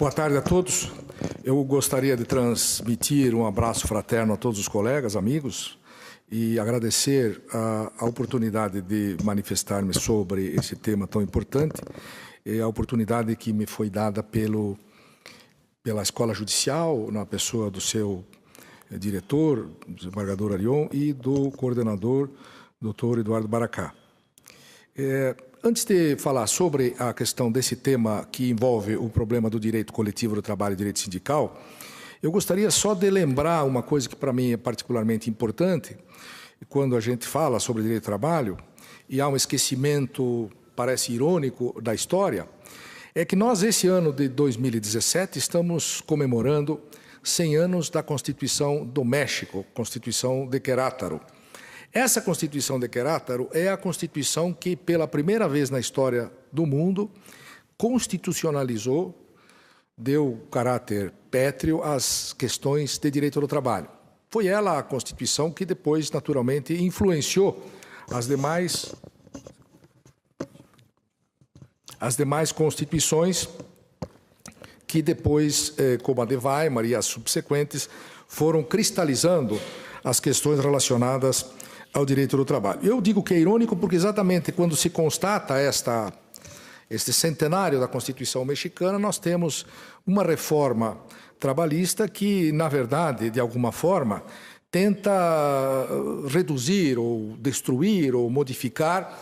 Boa tarde a todos. Eu gostaria de transmitir um abraço fraterno a todos os colegas, amigos, e agradecer a oportunidade de manifestar-me sobre esse tema tão importante, e a oportunidade que me foi dada pela Escola Judicial, na pessoa do seu diretor, desembargador Arion, e do coordenador, doutor Eduardo Baracá. Antes de falar sobre a questão desse tema que envolve o problema do direito coletivo do trabalho e direito sindical, eu gostaria só de lembrar uma coisa que para mim é particularmente importante, quando a gente fala sobre direito do trabalho, e há um esquecimento, parece irônico, da história, é que nós, esse ano de 2017, estamos comemorando 100 anos da Constituição do México, Constituição de Querétaro. Essa Constituição de Querétaro é a Constituição que, pela primeira vez na história do mundo, constitucionalizou, deu caráter pétreo às questões de direito do trabalho. Foi ela a Constituição que depois, naturalmente, influenciou as demais constituições que depois, como a de Weimar e as subsequentes, foram cristalizando as questões relacionadas ao direito do trabalho. Eu digo que é irônico porque exatamente quando se constata este centenário da Constituição mexicana, nós temos uma reforma trabalhista que, na verdade, de alguma forma, tenta reduzir ou destruir ou modificar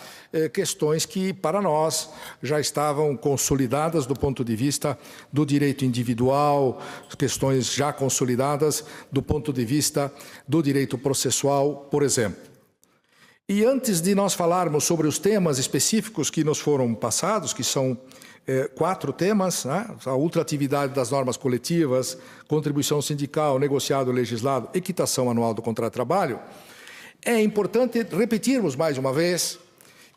questões que, para nós, já estavam consolidadas do ponto de vista do direito individual, questões já consolidadas do ponto de vista do direito processual, por exemplo. E antes de nós falarmos sobre os temas específicos que nos foram passados, que são 4 temas, né? A ultratividade das normas coletivas, contribuição sindical, negociado, legislado, equitação anual do contrato de trabalho, é importante repetirmos mais uma vez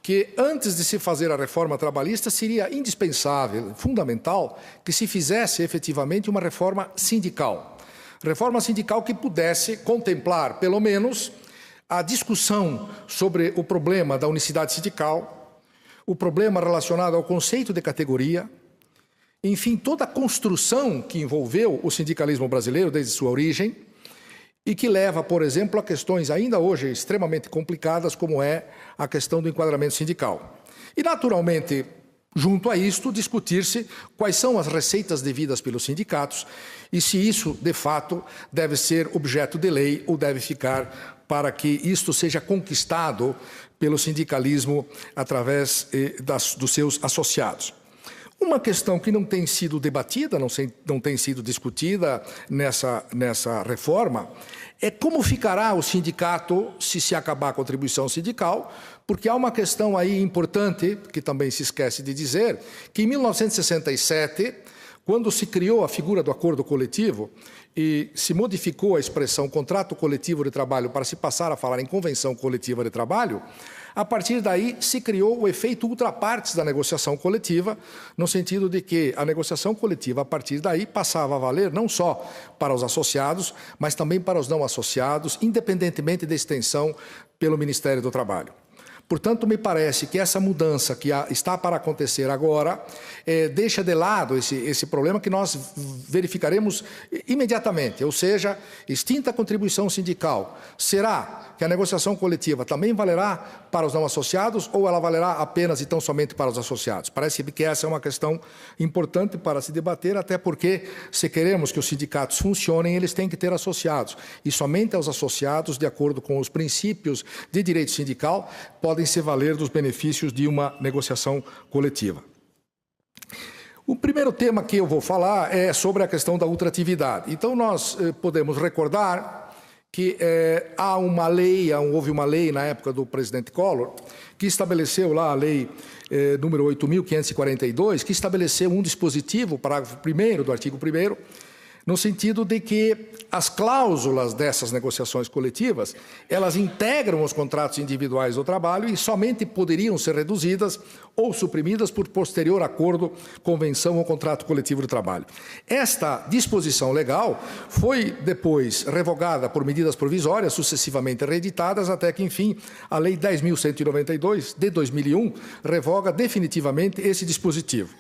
que antes de se fazer a reforma trabalhista seria indispensável, fundamental, que se fizesse efetivamente uma reforma sindical. Reforma sindical que pudesse contemplar, pelo menos, a discussão sobre o problema da unicidade sindical, o problema relacionado ao conceito de categoria, enfim, toda a construção que envolveu o sindicalismo brasileiro desde sua origem e que leva, por exemplo, a questões ainda hoje extremamente complicadas, como é a questão do enquadramento sindical. E, naturalmente, junto a isto, discutir-se quais são as receitas devidas pelos sindicatos e se isso, de fato, deve ser objeto de lei ou deve ficar para que isto seja conquistado pelo sindicalismo através dos seus associados. Uma questão que não tem sido debatida, não tem sido discutida nessa reforma, é como ficará o sindicato se acabar a contribuição sindical, porque há uma questão aí importante, que também se esquece de dizer, que em 1967, quando se criou a figura do acordo coletivo e se modificou a expressão contrato coletivo de trabalho para se passar a falar em convenção coletiva de trabalho, a partir daí se criou o efeito ultrapartes da negociação coletiva, no sentido de que a negociação coletiva, a partir daí, passava a valer não só para os associados, mas também para os não associados, independentemente da extensão pelo Ministério do Trabalho. Portanto, me parece que essa mudança que está para acontecer agora deixa de lado esse problema que nós verificaremos imediatamente, ou seja, extinta a contribuição sindical. Será que a negociação coletiva também valerá para os não associados ou ela valerá apenas e tão somente para os associados? Parece que essa é uma questão importante para se debater, até porque, se queremos que os sindicatos funcionem, eles têm que ter associados. E somente aos associados, de acordo com os princípios de direito sindical, podem se valer dos benefícios de uma negociação coletiva. O primeiro tema que eu vou falar é sobre a questão da ultratividade. Então, nós podemos recordar que houve uma lei na época do presidente Collor, que estabeleceu lá a lei número 8.542, que estabeleceu um dispositivo, parágrafo 1º do artigo 1º, no sentido de que as cláusulas dessas negociações coletivas, elas integram os contratos individuais do trabalho e somente poderiam ser reduzidas ou suprimidas por posterior acordo, convenção ou contrato coletivo de trabalho. Esta disposição legal foi depois revogada por medidas provisórias, sucessivamente reeditadas, até que, enfim, a Lei 10.192, de 2001, revoga definitivamente esse dispositivo.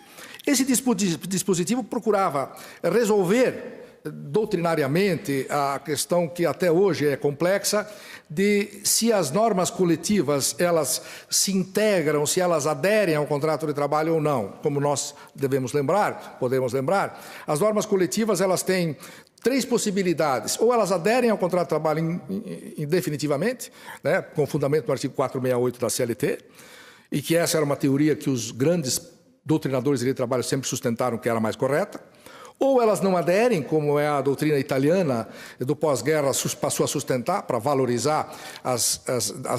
Esse dispositivo procurava resolver doutrinariamente a questão que até hoje é complexa de se as normas coletivas elas se integram, se elas aderem ao contrato de trabalho ou não. Como nós podemos lembrar, as normas coletivas elas têm três possibilidades: ou elas aderem ao contrato de trabalho indefinitivamente, né, com fundamento no artigo 468 da CLT, e que essa era uma teoria que os grandes doutrinadores de direito do trabalho sempre sustentaram que era mais correta. Ou elas não aderem, como é a doutrina italiana do pós-guerra passou a sustentar, para valorizar as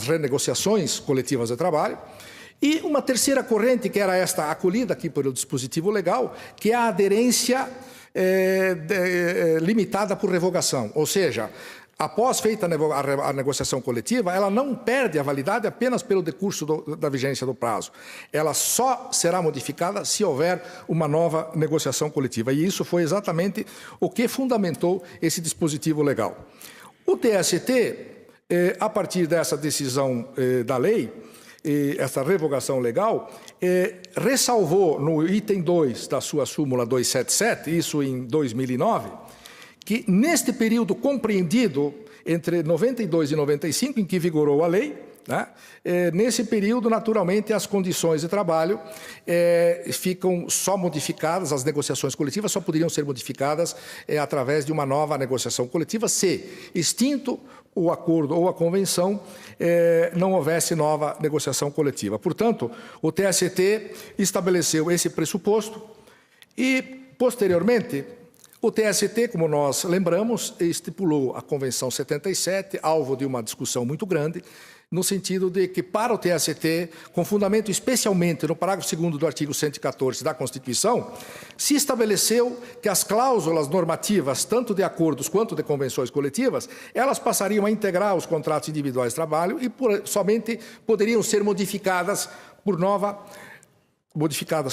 renegociações coletivas de trabalho. E uma terceira corrente, que era esta acolhida aqui pelo dispositivo legal, que é a aderência limitada por revogação. Ou seja, após feita a negociação coletiva, ela não perde a validade apenas pelo decurso da vigência do prazo. Ela só será modificada se houver uma nova negociação coletiva. E isso foi exatamente o que fundamentou esse dispositivo legal. O TST, a partir dessa decisão da lei, essa revogação legal, ressalvou no item 2 da sua súmula 277, isso em 2009, que neste período compreendido entre 92 e 95, em que vigorou a lei, né, nesse período, naturalmente, as condições de trabalho ficam só modificadas, as negociações coletivas só poderiam ser modificadas através de uma nova negociação coletiva, se extinto o acordo ou a convenção, não houvesse nova negociação coletiva. Portanto, o TST estabeleceu esse pressuposto e, posteriormente, o TST, como nós lembramos, estipulou a Convenção 77, alvo de uma discussão muito grande, no sentido de que, para o TST, com fundamento especialmente no parágrafo 2º do artigo 114 da Constituição, se estabeleceu que as cláusulas normativas, tanto de acordos quanto de convenções coletivas, elas passariam a integrar os contratos individuais de trabalho e somente poderiam ser modificadas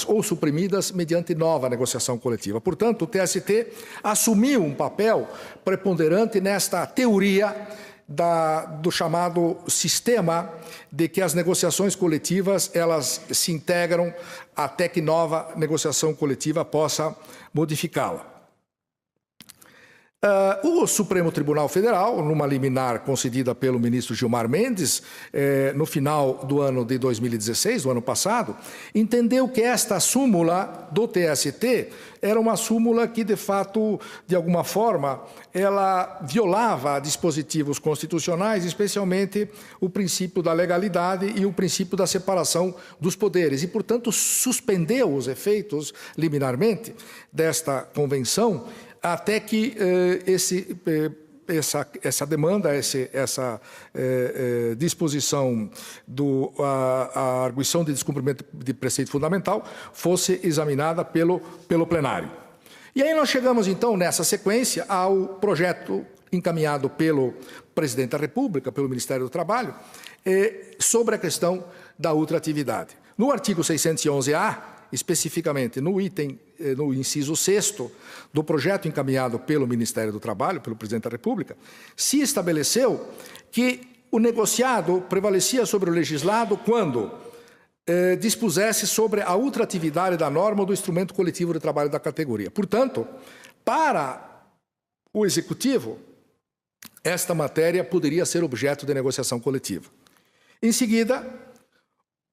ou suprimidas mediante nova negociação coletiva. Portanto, o TST assumiu um papel preponderante nesta teoria do chamado sistema de que as negociações coletivas elas se integram até que nova negociação coletiva possa modificá-la. O Supremo Tribunal Federal, numa liminar concedida pelo ministro Gilmar Mendes, no final do ano de 2016, do ano passado, entendeu que esta súmula do TST era uma súmula que, de fato, de alguma forma, ela violava dispositivos constitucionais, especialmente o princípio da legalidade e o princípio da separação dos poderes, e, portanto, suspendeu os efeitos liminarmente desta convenção, até que essa demanda, essa disposição a arguição de descumprimento de preceito fundamental fosse examinada pelo plenário. E aí nós chegamos, então, nessa sequência, ao projeto encaminhado pelo presidente da República, pelo Ministério do Trabalho, sobre a questão da ultratividade. No artigo 611-A, especificamente no inciso 6º do projeto encaminhado pelo Ministério do Trabalho, pelo Presidente da República, se estabeleceu que o negociado prevalecia sobre o legislado quando dispusesse sobre a ultratividade da norma ou do instrumento coletivo de trabalho da categoria. Portanto, para o Executivo, esta matéria poderia ser objeto de negociação coletiva. Em seguida,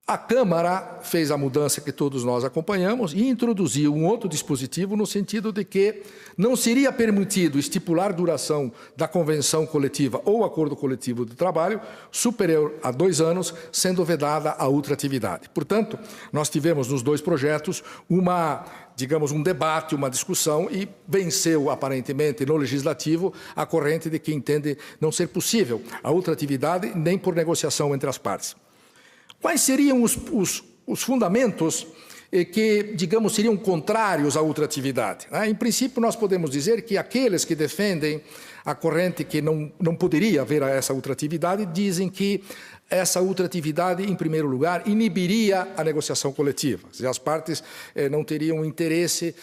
a Câmara fez a mudança que todos nós acompanhamos e introduziu um outro dispositivo no sentido de que não seria permitido estipular duração da convenção coletiva ou acordo coletivo de trabalho superior a 2 anos, sendo vedada a ultratividade. Portanto, nós tivemos nos dois projetos um debate, uma discussão, e venceu, aparentemente, no Legislativo, a corrente de que entende não ser possível a ultratividade nem por negociação entre as partes. Quais seriam os fundamentos que, digamos, seriam contrários à ultratividade? Em princípio, nós podemos dizer que aqueles que defendem a corrente que não poderia haver essa ultratividade, dizem que essa ultratividade, em primeiro lugar, inibiria a negociação coletiva. As partes não teriam interesse,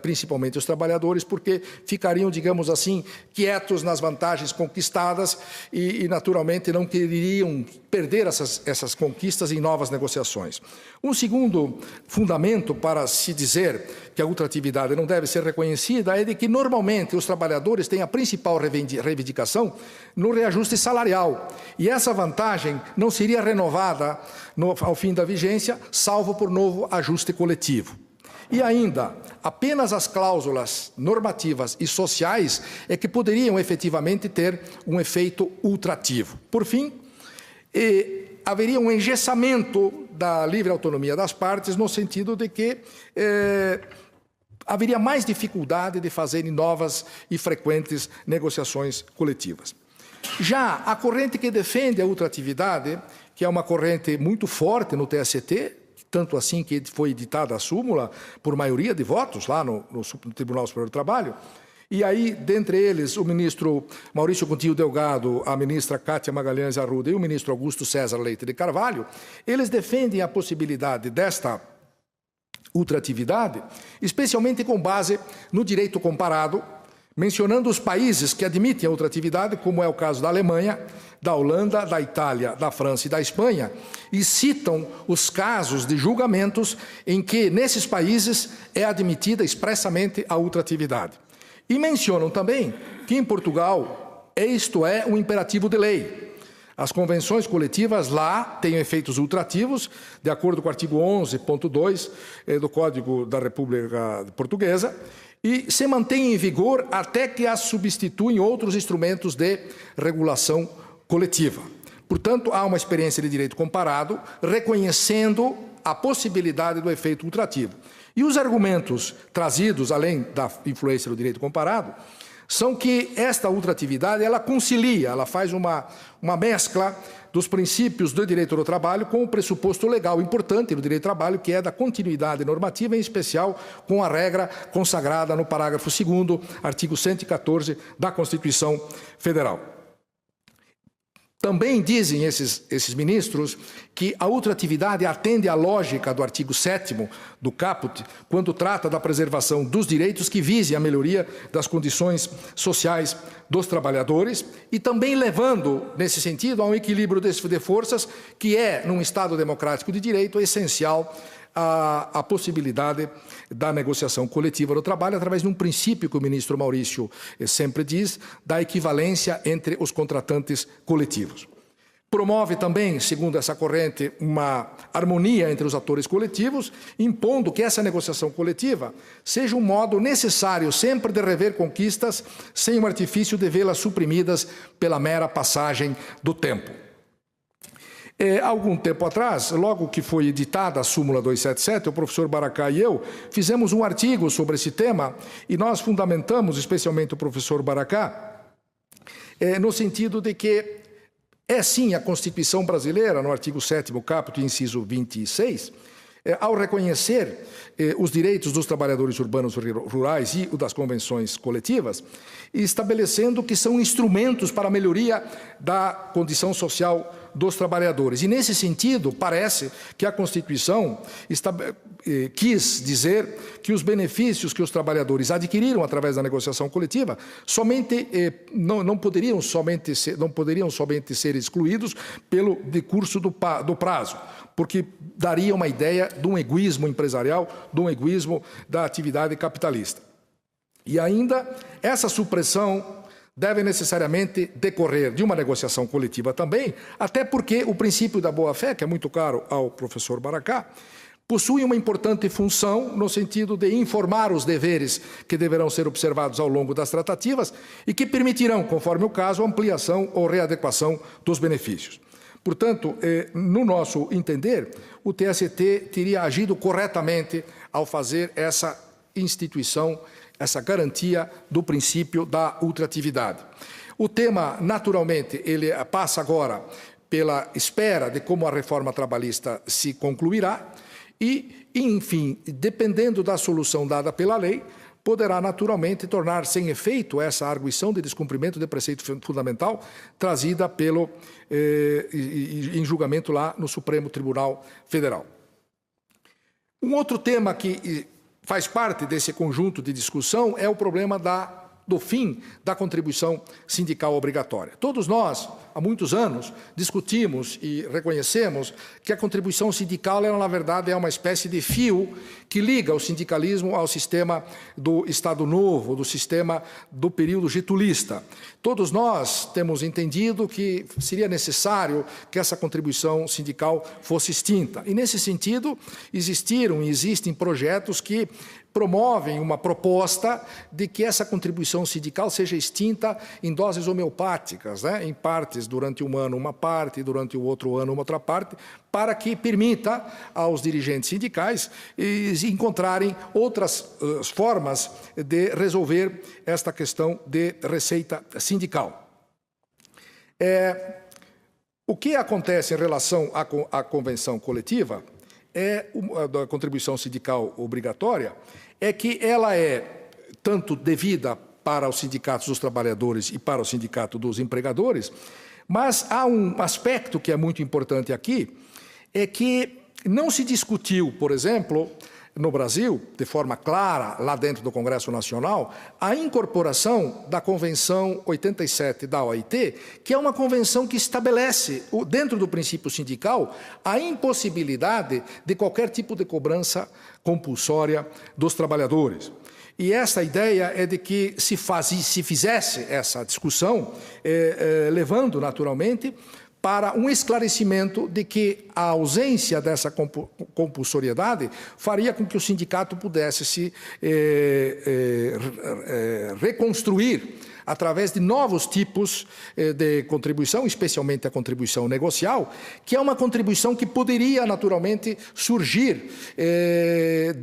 principalmente os trabalhadores, porque ficariam, digamos assim, quietos nas vantagens conquistadas e naturalmente, não queriam perder essas conquistas em novas negociações. Um segundo fundamento para se dizer que a ultratividade não deve ser reconhecida é de que, normalmente, os trabalhadores têm a principal reivindicação no reajuste salarial. E essa vantagem não seria renovada ao fim da vigência, salvo por novo ajuste coletivo. E ainda, apenas as cláusulas normativas e sociais é que poderiam efetivamente ter um efeito ultrativo. Por fim, haveria um engessamento da livre autonomia das partes, no sentido de que haveria mais dificuldade de fazerem novas e frequentes negociações coletivas. Já a corrente que defende a ultratividade, que é uma corrente muito forte no TST, tanto assim que foi editada a súmula por maioria de votos lá no Tribunal Superior do Trabalho, e aí, dentre eles, o ministro Maurício Coutinho Delgado, a ministra Cátia Magalhães Arruda e o ministro Augusto César Leite de Carvalho, eles defendem a possibilidade desta ultratividade, especialmente com base no direito comparado, mencionando os países que admitem a ultratividade, como é o caso da Alemanha, da Holanda, da Itália, da França e da Espanha, e citam os casos de julgamentos em que, nesses países, é admitida expressamente a ultratividade. E mencionam também que, em Portugal, isto é um imperativo de lei. As convenções coletivas lá têm efeitos ultrativos, de acordo com o artigo 11.2 do Código da República Portuguesa, e se mantêm em vigor até que as substituem outros instrumentos de regulação coletiva. Portanto, há uma experiência de direito comparado, reconhecendo a possibilidade do efeito ultrativo. E os argumentos trazidos, além da influência do direito comparado, são que esta ultratividade, ela concilia, ela faz uma mescla dos princípios do direito do trabalho com o pressuposto legal importante do direito do trabalho, que é da continuidade normativa, em especial com a regra consagrada no parágrafo 2º, artigo 114 da Constituição Federal. Também dizem esses ministros que a ultratividade atende à lógica do artigo 7º do caput, quando trata da preservação dos direitos que visem a melhoria das condições sociais dos trabalhadores e também levando, nesse sentido, a um equilíbrio de forças que é, num Estado democrático de direito, essencial a possibilidade da negociação coletiva do trabalho através de um princípio que o ministro Maurício sempre diz, da equivalência entre os contratantes coletivos. Promove também, segundo essa corrente, uma harmonia entre os atores coletivos, impondo que essa negociação coletiva seja um modo necessário sempre de rever conquistas, sem o artifício de vê-las suprimidas pela mera passagem do tempo. Algum tempo atrás, logo que foi editada a súmula 277, o professor Baracá e eu fizemos um artigo sobre esse tema e nós fundamentamos, especialmente o professor Baracá, no sentido de que é sim a Constituição brasileira, no artigo 7º caput, inciso 26, ao reconhecer os direitos dos trabalhadores urbanos rurais e o das convenções coletivas, estabelecendo que são instrumentos para a melhoria da condição social dos trabalhadores. E, nesse sentido, parece que a Constituição quis dizer que os benefícios que os trabalhadores adquiriram através da negociação coletiva não poderiam somente ser excluídos pelo decurso do prazo, porque daria uma ideia de um egoísmo empresarial, de um egoísmo da atividade capitalista. E ainda, essa supressão deve necessariamente decorrer de uma negociação coletiva também, até porque o princípio da boa-fé, que é muito caro ao professor Baracá, possui uma importante função no sentido de informar os deveres que deverão ser observados ao longo das tratativas e que permitirão, conforme o caso, ampliação ou readequação dos benefícios. Portanto, no nosso entender, o TST teria agido corretamente ao fazer essa instituição, essa garantia do princípio da ultratividade. O tema, naturalmente, ele passa agora pela espera de como a reforma trabalhista se concluirá e, enfim, dependendo da solução dada pela lei, poderá naturalmente tornar sem efeito essa arguição de descumprimento de preceito fundamental trazida pelo em julgamento lá no Supremo Tribunal Federal. Um outro tema que faz parte desse conjunto de discussão é o problema do fim da contribuição sindical obrigatória. Todos nós, há muitos anos, discutimos e reconhecemos que a contribuição sindical, ela, na verdade, é uma espécie de fio que liga o sindicalismo ao sistema do Estado Novo, do sistema do período getulista. Todos nós temos entendido que seria necessário que essa contribuição sindical fosse extinta. E, nesse sentido, existiram e existem projetos que promovem uma proposta de que essa contribuição sindical seja extinta em doses homeopáticas, né? Em partes, durante um ano uma parte, durante o outro ano uma outra parte, para que permita aos dirigentes sindicais encontrarem outras formas de resolver esta questão de receita sindical. O que acontece em relação à convenção coletiva da contribuição sindical obrigatória é que ela é tanto devida para os sindicatos dos trabalhadores e para o sindicato dos empregadores, mas há um aspecto que é muito importante aqui, é que não se discutiu, por exemplo, no Brasil, de forma clara, lá dentro do Congresso Nacional, a incorporação da Convenção 87 da OIT, que é uma convenção que estabelece, dentro do princípio sindical, a impossibilidade de qualquer tipo de cobrança compulsória dos trabalhadores. E essa ideia é de que se fizesse essa discussão, levando, naturalmente, para um esclarecimento de que a ausência dessa compulsoriedade faria com que o sindicato pudesse se reconstruir através de novos tipos de contribuição, especialmente a contribuição negocial, que é uma contribuição que poderia, naturalmente, surgir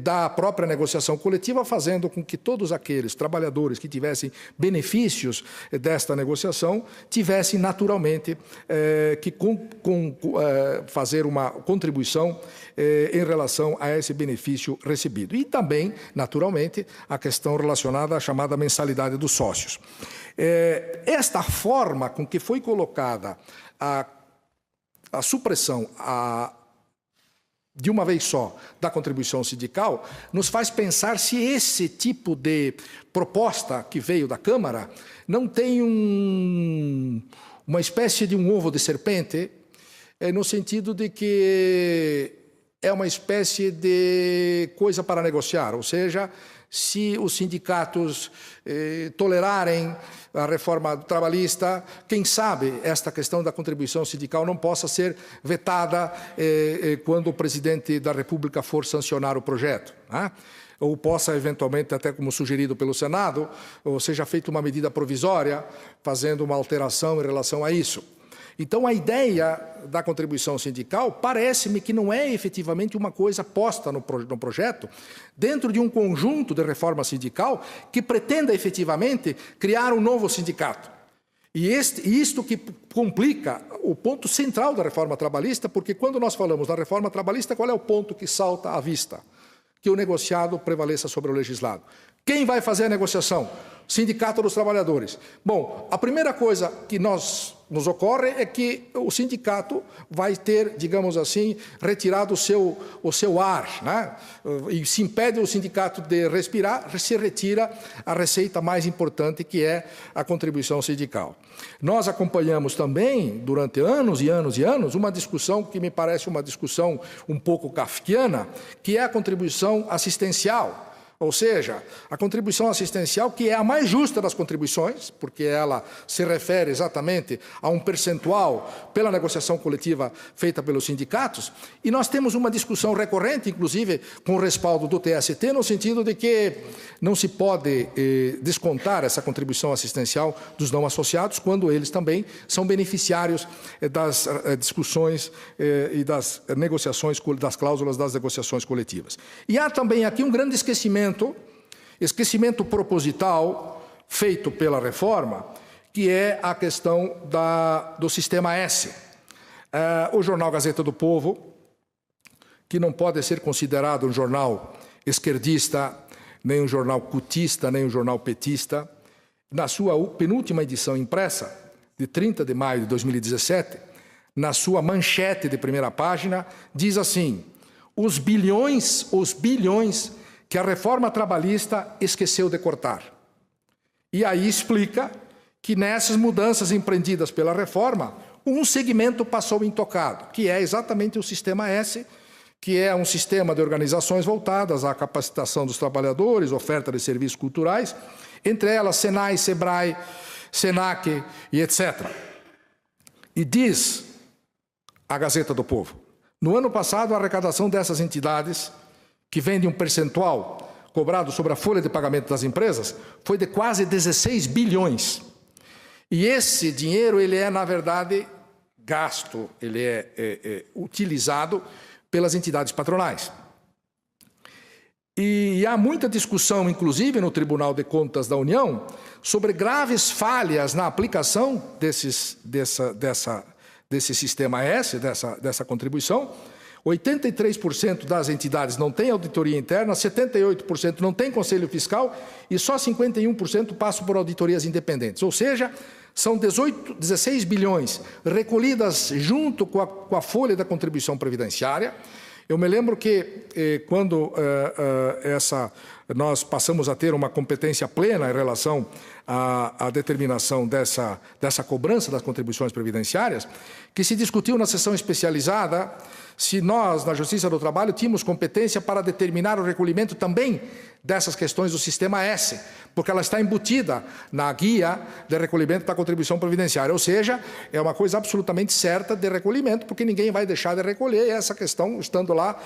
da própria negociação coletiva, fazendo com que todos aqueles trabalhadores que tivessem benefícios desta negociação tivessem, naturalmente, que fazer uma contribuição em relação a esse benefício recebido. E também, naturalmente, a questão relacionada à chamada mensalidade dos sócios. Esta forma com que foi colocada a supressão de uma vez só da contribuição sindical nos faz pensar se esse tipo de proposta que veio da Câmara não tem uma espécie de um ovo de serpente, no sentido de que é uma espécie de coisa para negociar, ou seja, se os sindicatos tolerarem a reforma trabalhista, quem sabe esta questão da contribuição sindical não possa ser vetada quando o presidente da República for sancionar o projeto, né? Ou possa, eventualmente, até como sugerido pelo Senado, ou seja feita uma medida provisória, fazendo uma alteração em relação a isso. Então, a ideia da contribuição sindical parece-me que não é efetivamente uma coisa posta no projeto dentro de um conjunto de reforma sindical que pretenda efetivamente criar um novo sindicato. E isto que complica o ponto central da reforma trabalhista, porque quando nós falamos da reforma trabalhista, qual é o ponto que salta à vista? Que o negociado prevaleça sobre o legislado. Quem vai fazer a negociação? Sindicato dos Trabalhadores. Bom, a primeira coisa que nos ocorre é que o sindicato vai ter, digamos assim, retirado o seu ar, né? E se impede o sindicato de respirar, se retira a receita mais importante, que é a contribuição sindical. Nós acompanhamos também, durante anos e anos e anos, uma discussão que me parece uma discussão um pouco kafkiana, que é a contribuição assistencial. Ou seja, a contribuição assistencial, que é a mais justa das contribuições, porque ela se refere exatamente a um percentual pela negociação coletiva feita pelos sindicatos, e nós temos uma discussão recorrente, inclusive com o respaldo do TST, no sentido de que não se pode descontar essa contribuição assistencial dos não associados, quando eles também são beneficiários das discussões e das negociações, das cláusulas das negociações coletivas. E há também aqui um grande esquecimento proposital feito pela reforma, que é a questão do sistema S. O jornal Gazeta do Povo, que não pode ser considerado um jornal esquerdista nem um jornal cutista, nem um jornal petista. Na sua penúltima edição impressa, de 30 de maio de 2017, na sua manchete de primeira página, diz assim: os bilhões que a reforma trabalhista esqueceu de cortar. E aí explica que nessas mudanças empreendidas pela reforma, um segmento passou intocado, que é exatamente o Sistema S, que é um sistema de organizações voltadas à capacitação dos trabalhadores, oferta de serviços culturais, entre elas Senai, Sebrae, Senac e etc. E diz a Gazeta do Povo: no ano passado, a arrecadação dessas entidades, que vendem um percentual cobrado sobre a folha de pagamento das empresas, foi de quase 16 bilhões. E esse dinheiro, ele é, na verdade, gasto, ele é utilizado pelas entidades patronais. E há muita discussão, inclusive no Tribunal de Contas da União, sobre graves falhas na aplicação desse sistema S, dessa contribuição. 83% das entidades não têm auditoria interna, 78% não têm conselho fiscal e só 51% passam por auditorias independentes. Ou seja, são 16 bilhões recolhidas junto com a folha da contribuição previdenciária. Eu me lembro que quando nós passamos a ter uma competência plena em relação à determinação dessa cobrança das contribuições previdenciárias, que se discutiu na sessão especializada se nós, na Justiça do Trabalho, tínhamos competência para determinar o recolhimento também dessas questões do Sistema S, porque ela está embutida na guia de recolhimento da contribuição previdenciária, ou seja, é uma coisa absolutamente certa de recolhimento, porque ninguém vai deixar de recolher essa questão estando lá,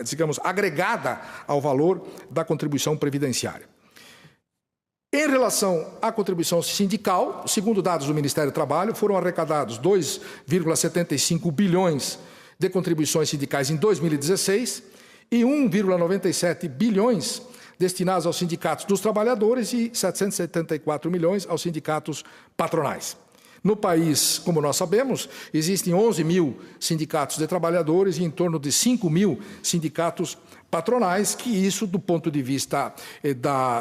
digamos, agregada ao valor da contribuição previdenciária. Em relação à contribuição sindical, segundo dados do Ministério do Trabalho, foram arrecadados 2,75 bilhões de contribuições sindicais em 2016 e 1,97 bilhões destinados aos sindicatos dos trabalhadores e 774 milhões aos sindicatos patronais. No país, como nós sabemos, existem 11 mil sindicatos de trabalhadores e em torno de 5 mil sindicatos patronais, que isso, do ponto de vista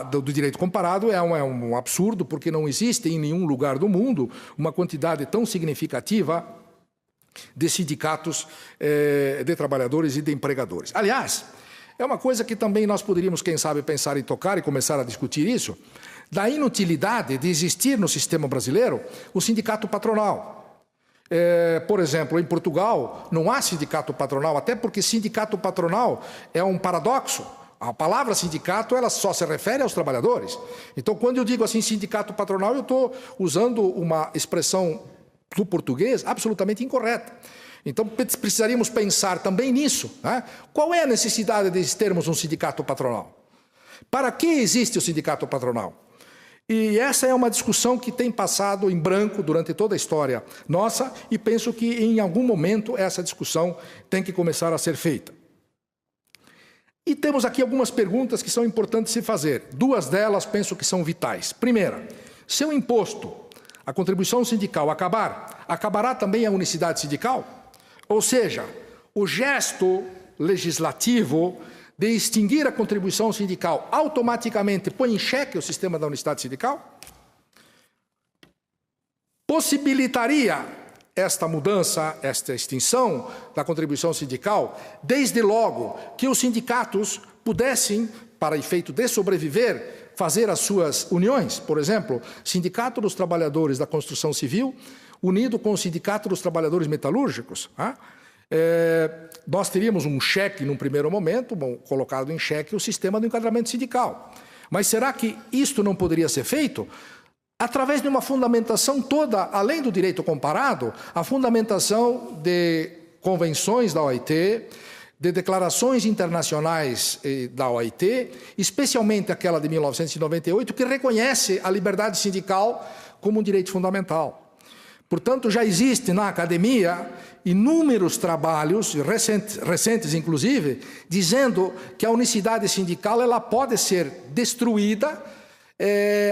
do direito comparado, é um absurdo, porque não existe em nenhum lugar do mundo uma quantidade tão significativa de sindicatos de trabalhadores e de empregadores. Aliás, é uma coisa que também nós poderíamos, quem sabe, pensar em tocar e começar a discutir isso, da inutilidade de existir no sistema brasileiro o sindicato patronal. Por exemplo, em Portugal não há sindicato patronal, até porque sindicato patronal é um paradoxo. A palavra sindicato, ela só se refere aos trabalhadores. Então, quando eu digo assim sindicato patronal, eu estou usando uma expressão do português absolutamente incorreta. Então, precisaríamos pensar também nisso, né? Qual é a necessidade de termos um sindicato patronal? Para que existe o sindicato patronal? E essa é uma discussão que tem passado em branco durante toda a história nossa e penso que em algum momento essa discussão tem que começar a ser feita. E temos aqui algumas perguntas que são importantes se fazer. Duas delas penso que são vitais. Primeira, se o imposto, a contribuição sindical acabará também a unicidade sindical? Ou seja, o gesto legislativo de extinguir a contribuição sindical automaticamente põe em xeque o sistema da unicidade sindical? Possibilitaria esta mudança, esta extinção da contribuição sindical, desde logo que os sindicatos pudessem, para efeito de sobreviver, fazer as suas uniões? Por exemplo, Sindicato dos Trabalhadores da Construção Civil, unido com o Sindicato dos Trabalhadores Metalúrgicos. Nós teríamos um cheque, num primeiro momento, colocado em xeque o sistema do enquadramento sindical. Mas será que isto não poderia ser feito? Através de uma fundamentação toda, além do direito comparado, a fundamentação de convenções da OIT, de declarações internacionais da OIT, especialmente aquela de 1998, que reconhece a liberdade sindical como um direito fundamental. Portanto, já existe na academia inúmeros trabalhos, recentes inclusive, dizendo que a unicidade sindical ela pode ser destruída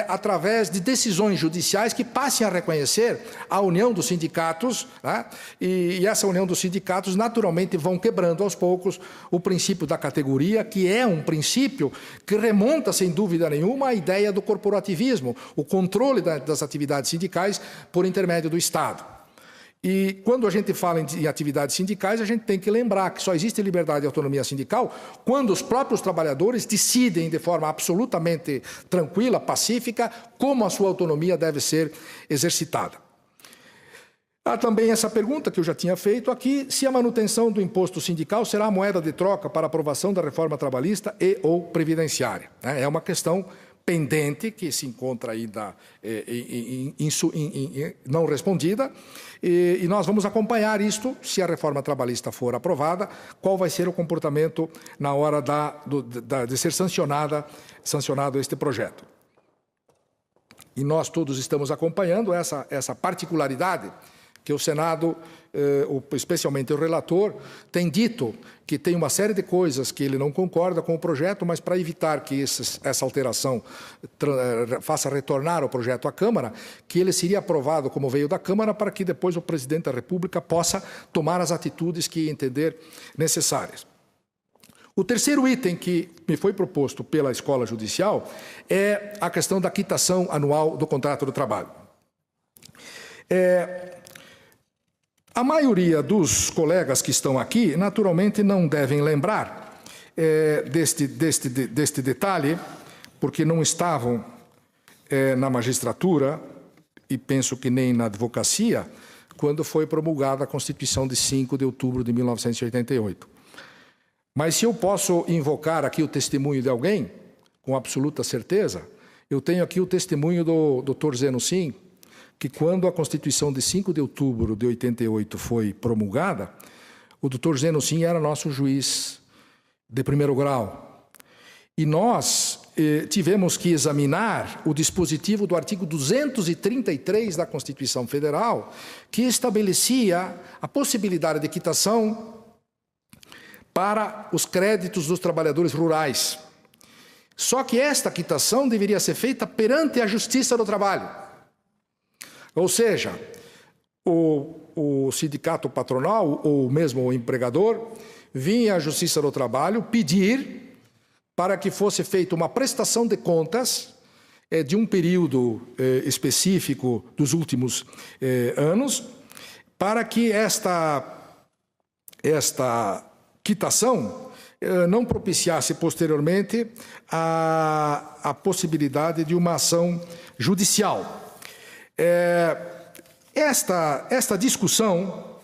através de decisões judiciais que passem a reconhecer a união dos sindicatos, né? E essa união dos sindicatos naturalmente vão quebrando aos poucos o princípio da categoria, que é um princípio que remonta, sem dúvida nenhuma, à ideia do corporativismo, o controle das atividades sindicais por intermédio do Estado. E quando a gente fala em atividades sindicais, a gente tem que lembrar que só existe liberdade e autonomia sindical quando os próprios trabalhadores decidem de forma absolutamente tranquila, pacífica, como a sua autonomia deve ser exercitada. Há também essa pergunta que eu já tinha feito aqui, se a manutenção do imposto sindical será a moeda de troca para a aprovação da reforma trabalhista e ou previdenciária. É uma questão pendente que se encontra ainda não respondida, e nós vamos acompanhar isto, se a reforma trabalhista for aprovada, qual vai ser o comportamento na hora de ser sancionado este projeto. E nós todos estamos acompanhando essa particularidade que o Senado, especialmente o relator, tem dito que tem uma série de coisas que ele não concorda com o projeto, mas para evitar que essa alteração faça retornar o projeto à Câmara, que ele seria aprovado como veio da Câmara, para que depois o presidente da República possa tomar as atitudes que entender necessárias. O terceiro item que me foi proposto pela Escola Judicial é a questão da quitação anual do contrato do trabalho. A maioria dos colegas que estão aqui, naturalmente, não devem lembrar deste detalhe, porque não estavam na magistratura, e penso que nem na advocacia, quando foi promulgada a Constituição de 5 de outubro de 1988. Mas se eu posso invocar aqui o testemunho de alguém, com absoluta certeza, eu tenho aqui o testemunho do Dr. Zeno Sim, que quando a Constituição de 5 de outubro de 88 foi promulgada, o doutor Zeno Sim era nosso juiz de primeiro grau. E nós tivemos que examinar o dispositivo do artigo 233 da Constituição Federal, que estabelecia a possibilidade de quitação para os créditos dos trabalhadores rurais. Só que esta quitação deveria ser feita perante a Justiça do Trabalho. Ou seja, o sindicato patronal, ou mesmo o empregador, vinha à Justiça do Trabalho pedir para que fosse feita uma prestação de contas de um período específico dos últimos anos, para que esta quitação não propiciasse posteriormente a possibilidade de uma ação judicial. Esta discussão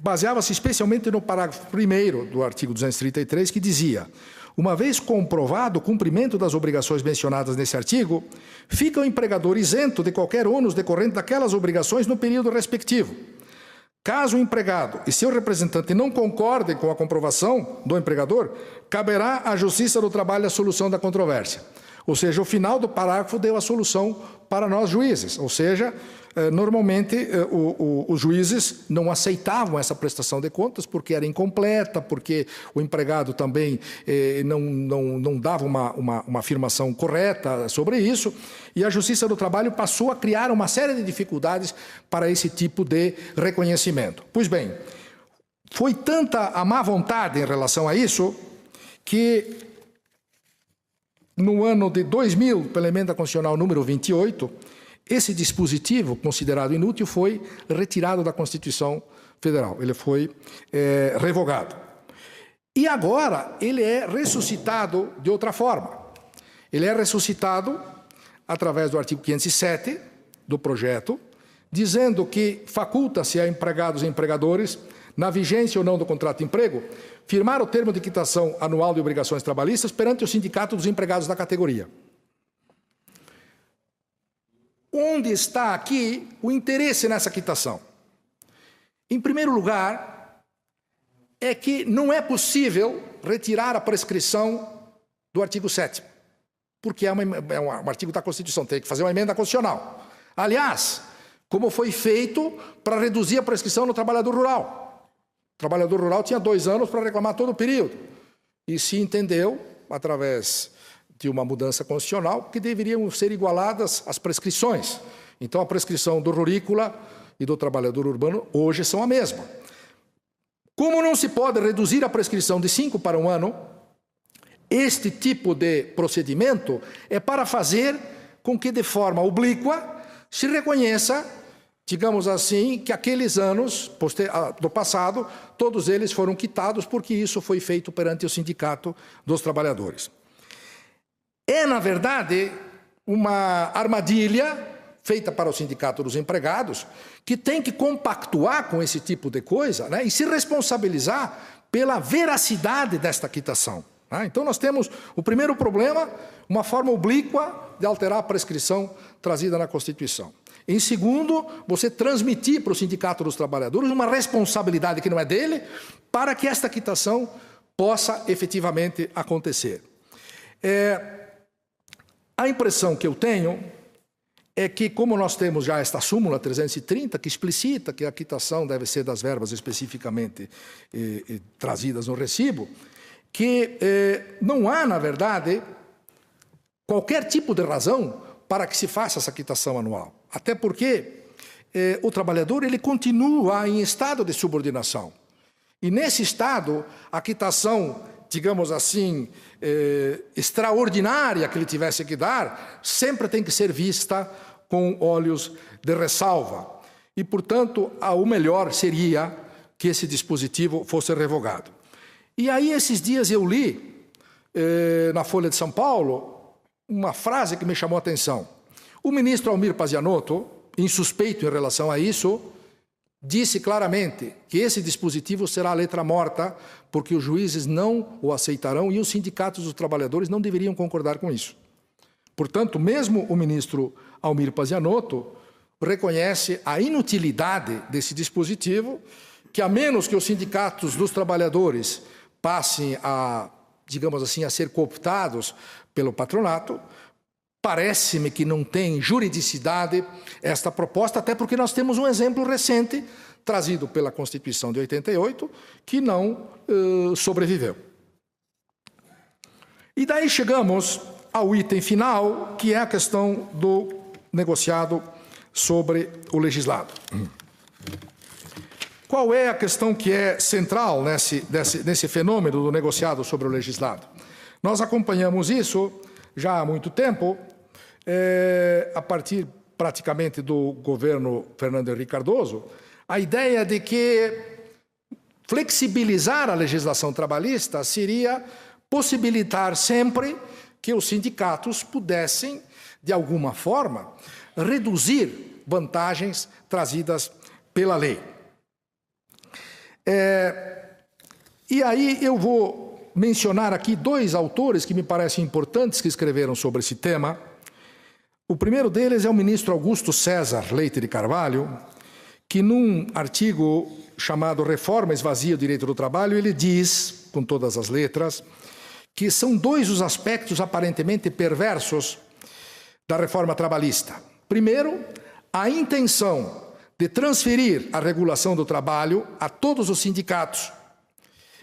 baseava-se especialmente no parágrafo 1º do artigo 233, que dizia: uma vez comprovado o cumprimento das obrigações mencionadas nesse artigo, fica o empregador isento de qualquer ônus decorrente daquelas obrigações no período respectivo. Caso o empregado e seu representante não concordem com a comprovação do empregador, caberá à Justiça do Trabalho a solução da controvérsia. Ou seja, o final do parágrafo deu a solução para nós juízes. Ou seja, normalmente os juízes não aceitavam essa prestação de contas porque era incompleta, porque o empregado também não dava uma afirmação correta sobre isso, e a Justiça do Trabalho passou a criar uma série de dificuldades para esse tipo de reconhecimento. Pois bem, foi tanta a má vontade em relação a isso que no ano de 2000, pela emenda constitucional número 28, esse dispositivo, considerado inútil, foi retirado da Constituição Federal. Ele foi revogado. E agora ele é ressuscitado de outra forma. Ele é ressuscitado através do artigo 507 do projeto, dizendo que faculta-se a empregados e empregadores, na vigência ou não do contrato de emprego, firmar o termo de quitação anual de obrigações trabalhistas perante o sindicato dos empregados da categoria. Onde está aqui o interesse nessa quitação? Em primeiro lugar, é que não é possível retirar a prescrição do artigo 7º, porque é um artigo da Constituição, tem que fazer uma emenda constitucional. Aliás, como foi feito para reduzir a prescrição no trabalhador rural. O trabalhador rural tinha 2 anos para reclamar todo o período. E se entendeu, através de uma mudança constitucional que deveriam ser igualadas às prescrições. Então, a prescrição do rurícola e do trabalhador urbano hoje são a mesma. Como não se pode reduzir a prescrição de 5 para 1 ano, este tipo de procedimento é para fazer com que, de forma oblíqua, se reconheça, digamos assim, que aqueles anos do passado, todos eles foram quitados porque isso foi feito perante o Sindicato dos Trabalhadores. É, na verdade, uma armadilha feita para o Sindicato dos Empregados, que tem que compactuar com esse tipo de coisa, né, e se responsabilizar pela veracidade desta quitação. Né? Então, nós temos o primeiro problema, uma forma oblíqua de alterar a prescrição trazida na Constituição. Em segundo, você transmitir para o Sindicato dos Trabalhadores uma responsabilidade que não é dele, para que esta quitação possa efetivamente acontecer. A impressão que eu tenho é que, como nós temos já esta súmula 330, que explicita que a quitação deve ser das verbas especificamente trazidas no recibo, que não há, na verdade, qualquer tipo de razão para que se faça essa quitação anual. Até porque o trabalhador ele continua em estado de subordinação. E nesse estado, a quitação, digamos assim, extraordinária que ele tivesse que dar, sempre tem que ser vista com olhos de ressalva. E, portanto, o melhor seria que esse dispositivo fosse revogado. E aí, esses dias eu li, na Folha de São Paulo, uma frase que me chamou a atenção. O ministro Almir Pazianotto, insuspeito em relação a isso, disse claramente que esse dispositivo será a letra morta, porque os juízes não o aceitarão e os sindicatos dos trabalhadores não deveriam concordar com isso. Portanto, mesmo o ministro Almir Pazianotto reconhece a inutilidade desse dispositivo, que a menos que os sindicatos dos trabalhadores passem a, digamos assim, a ser cooptados pelo patronato, parece-me que não tem juridicidade esta proposta, até porque nós temos um exemplo recente, trazido pela Constituição de 88, que não sobreviveu. E daí chegamos ao item final, que é a questão do negociado sobre o legislado. Qual é a questão que é central nesse fenômeno do negociado sobre o legislado? Nós acompanhamos isso já há muito tempo, a partir praticamente do governo Fernando Henrique Cardoso, a ideia de que flexibilizar a legislação trabalhista seria possibilitar sempre que os sindicatos pudessem, de alguma forma, reduzir vantagens trazidas pela lei. E aí eu vou mencionar aqui 2 autores que me parecem importantes que escreveram sobre esse tema. O primeiro deles é o ministro Augusto César Leite de Carvalho, que num artigo chamado Reforma Esvazia o Direito do Trabalho, ele diz, com todas as letras, que são 2 os aspectos aparentemente perversos da reforma trabalhista. Primeiro, a intenção de transferir a regulação do trabalho a todos os sindicatos,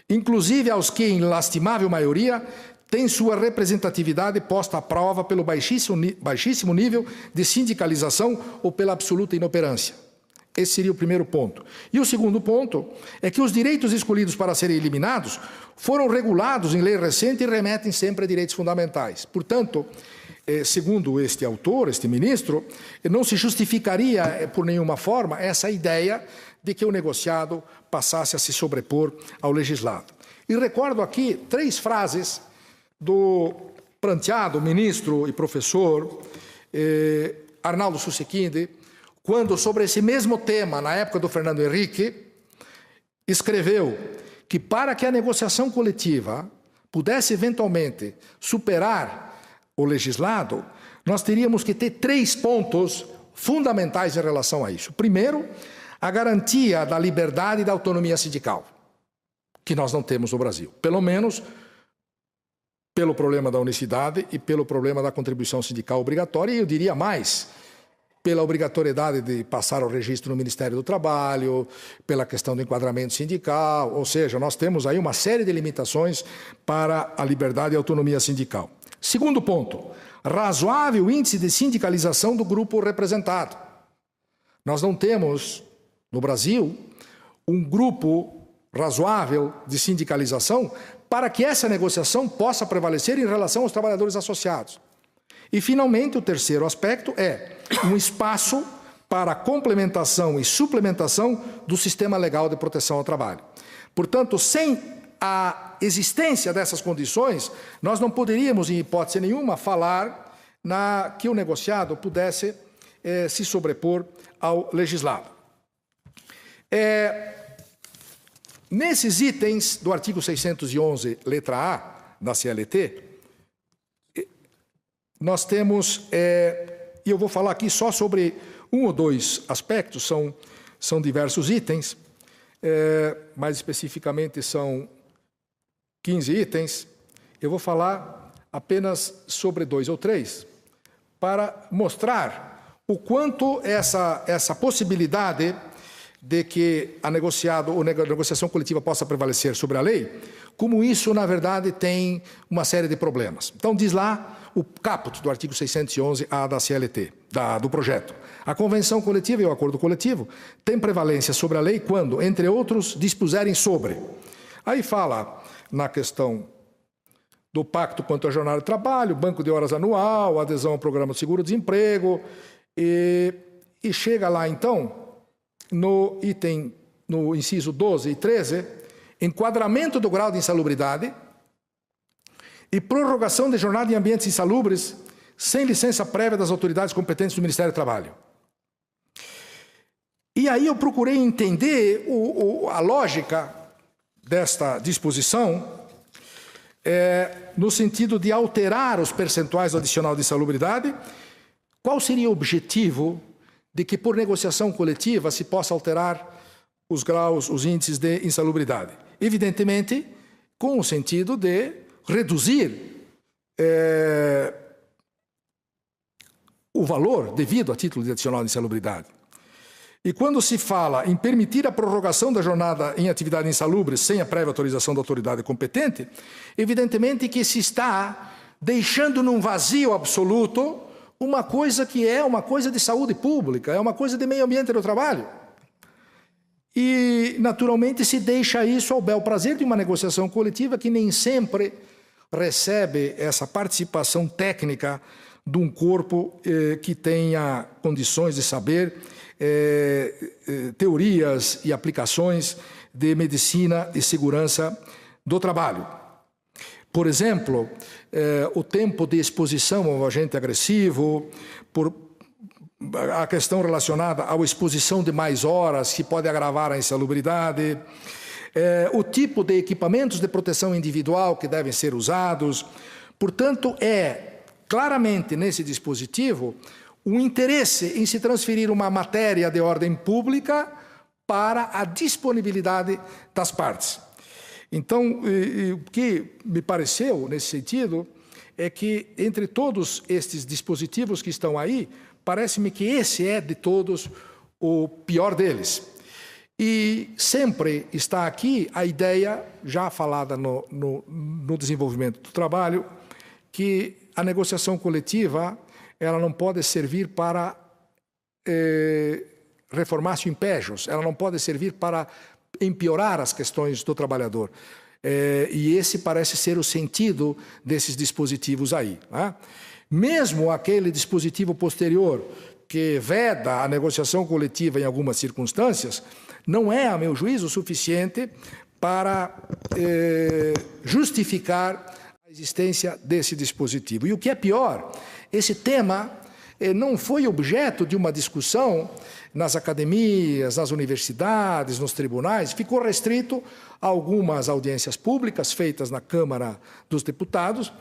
inclusive aos que, em lastimável maioria, têm sua representatividade posta à prova pelo baixíssimo nível de sindicalização ou pela absoluta inoperância. Esse seria o primeiro ponto. E o segundo ponto é que os direitos escolhidos para serem eliminados foram regulados em lei recente e remetem sempre a direitos fundamentais. Portanto, segundo este autor, este ministro, não se justificaria por nenhuma forma essa ideia de que o negociado passasse a se sobrepor ao legislado. E recordo aqui 3 frases do pranteado ministro e professor Arnaldo Susequinde, quando, sobre esse mesmo tema, na época do Fernando Henrique, escreveu que para que a negociação coletiva pudesse eventualmente superar o legislado, nós teríamos que ter 3 pontos fundamentais em relação a isso. Primeiro, a garantia da liberdade e da autonomia sindical, que nós não temos no Brasil. Pelo menos pelo problema da unicidade e pelo problema da contribuição sindical obrigatória, e eu diria mais, pela obrigatoriedade de passar o registro no Ministério do Trabalho, pela questão do enquadramento sindical, ou seja, nós temos aí uma série de limitações para a liberdade e autonomia sindical. Segundo ponto, razoável índice de sindicalização do grupo representado. Nós não temos, no Brasil, um grupo razoável de sindicalização para que essa negociação possa prevalecer em relação aos trabalhadores associados. E, finalmente, o terceiro aspecto é um espaço para a complementação e suplementação do sistema legal de proteção ao trabalho. Portanto, sem a existência dessas condições, nós não poderíamos, em hipótese nenhuma, falar que o negociado pudesse se sobrepor ao legislado. Nesses itens do artigo 611, letra A, da CLT, nós temos, e eu vou falar aqui só sobre um ou dois aspectos, são diversos itens, mais especificamente são 15 itens, eu vou falar apenas sobre 2 ou 3, para mostrar o quanto essa possibilidade de que a negociação coletiva possa prevalecer sobre a lei, como isso, na verdade, tem uma série de problemas. Então, diz lá o caput do artigo 611-A da CLT, do projeto. A convenção coletiva e o acordo coletivo têm prevalência sobre a lei quando, entre outros, dispuserem sobre. Aí fala na questão do pacto quanto à jornada de trabalho, banco de horas anual, adesão ao programa de seguro-desemprego, e chega lá, então, no inciso 12 e 13, enquadramento do grau de insalubridade e prorrogação de jornada em ambientes insalubres sem licença prévia das autoridades competentes do Ministério do Trabalho. E aí eu procurei entender a lógica desta disposição no sentido de alterar os percentuais do adicional de insalubridade. Qual seria o objetivo de que por negociação coletiva se possa alterar os graus, os índices de insalubridade? Evidentemente, com o sentido de reduzir o valor devido a título de adicional de insalubridade. E quando se fala em permitir a prorrogação da jornada em atividade insalubre sem a prévia autorização da autoridade competente, evidentemente que se está deixando num vazio absoluto uma coisa que é uma coisa de saúde pública, é uma coisa de meio ambiente do trabalho. E, naturalmente, se deixa isso ao bel prazer de uma negociação coletiva que nem sempre recebe essa participação técnica de um corpo que tenha condições de saber teorias e aplicações de medicina e segurança do trabalho. Por exemplo, o tempo de exposição ao agente agressivo, a questão relacionada à exposição de mais horas, que pode agravar a insalubridade, o tipo de equipamentos de proteção individual que devem ser usados. Portanto, claramente nesse dispositivo o interesse em se transferir uma matéria de ordem pública para a disponibilidade das partes. Então, o que me pareceu nesse sentido é que, entre todos estes dispositivos que estão aí, parece-me que esse é, de todos, o pior deles. E sempre está aqui a ideia, já falada no desenvolvimento do trabalho, que a negociação coletiva ela não pode servir para reformar-se impejos, ela não pode servir para empeorar as questões do trabalhador. E esse parece ser o sentido desses dispositivos aí. Né? Mesmo aquele dispositivo posterior que veda a negociação coletiva em algumas circunstâncias, não é, a meu juízo, suficiente para justificar a existência desse dispositivo. E o que é pior, esse tema não foi objeto de uma discussão nas academias, nas universidades, nos tribunais, ficou restrito a algumas audiências públicas feitas na Câmara dos Deputados,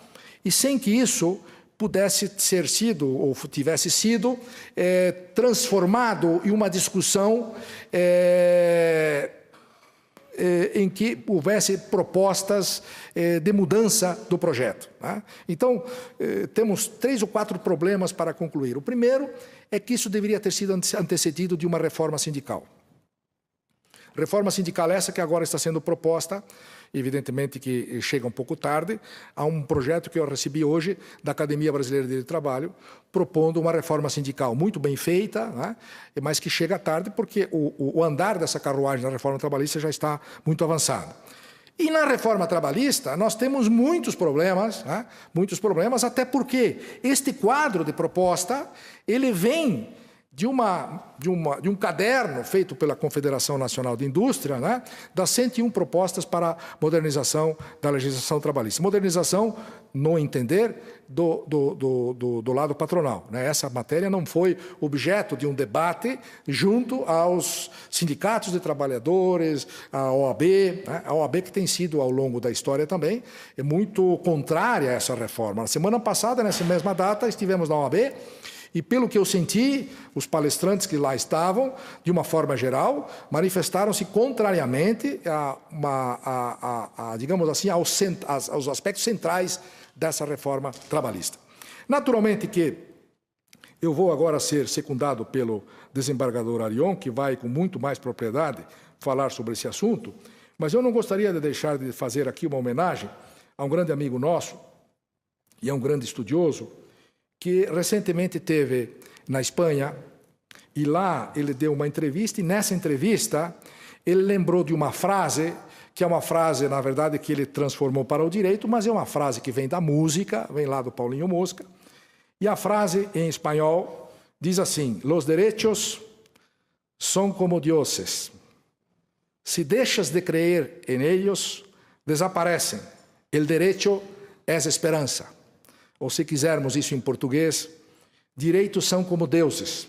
e sem que isso pudesse ser sido, ou tivesse sido, transformado em uma discussão em que houvesse propostas de mudança do projeto. Né? Então, temos 3 ou 4 problemas para concluir. O primeiro é que isso deveria ter sido antecedido de uma reforma sindical. Reforma sindical essa que agora está sendo proposta, evidentemente que chega um pouco tarde, a um projeto que eu recebi hoje da Academia Brasileira de Trabalho, propondo uma reforma sindical muito bem feita, né, mas que chega tarde porque o andar dessa carruagem da reforma trabalhista já está muito avançado. E na reforma trabalhista nós temos muitos problemas, né, até porque este quadro de proposta, ele vem de um caderno feito pela Confederação Nacional de Indústria, né, das 101 propostas para a modernização da legislação trabalhista. Modernização, no entender, do lado patronal, né? Essa matéria não foi objeto de um debate junto aos sindicatos de trabalhadores, a OAB, né? A OAB que tem sido, ao longo da história também, muito contrária a essa reforma. Na semana passada, nessa mesma data, estivemos na OAB, e, pelo que eu senti, os palestrantes que lá estavam, de uma forma geral, manifestaram-se contrariamente digamos assim, aos aspectos centrais dessa reforma trabalhista. Naturalmente que eu vou agora ser secundado pelo desembargador Arion, que vai com muito mais propriedade falar sobre esse assunto, mas eu não gostaria de deixar de fazer aqui uma homenagem a um grande amigo nosso e a um grande estudioso, que recentemente esteve na Espanha, e lá ele deu uma entrevista, e nessa entrevista ele lembrou de uma frase, que é uma frase, na verdade, que ele transformou para o direito, mas é uma frase que vem da música, vem lá do Paulinho Mosca, e a frase em espanhol diz assim: los derechos son como dioses. Si deixas de creer en ellos, desaparecen. El derecho es esperanza. Ou, se quisermos isso em português, direitos são como deuses.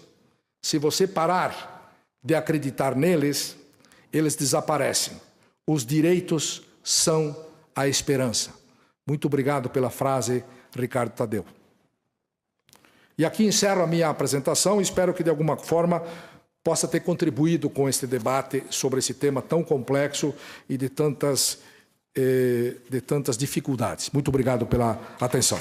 Se você parar de acreditar neles, eles desaparecem. Os direitos são a esperança. Muito obrigado pela frase, Ricardo Tadeu. E aqui encerro a minha apresentação. Espero que, de alguma forma, possa ter contribuído com este debate sobre esse tema tão complexo e de tantas dificuldades. Muito obrigado pela atenção.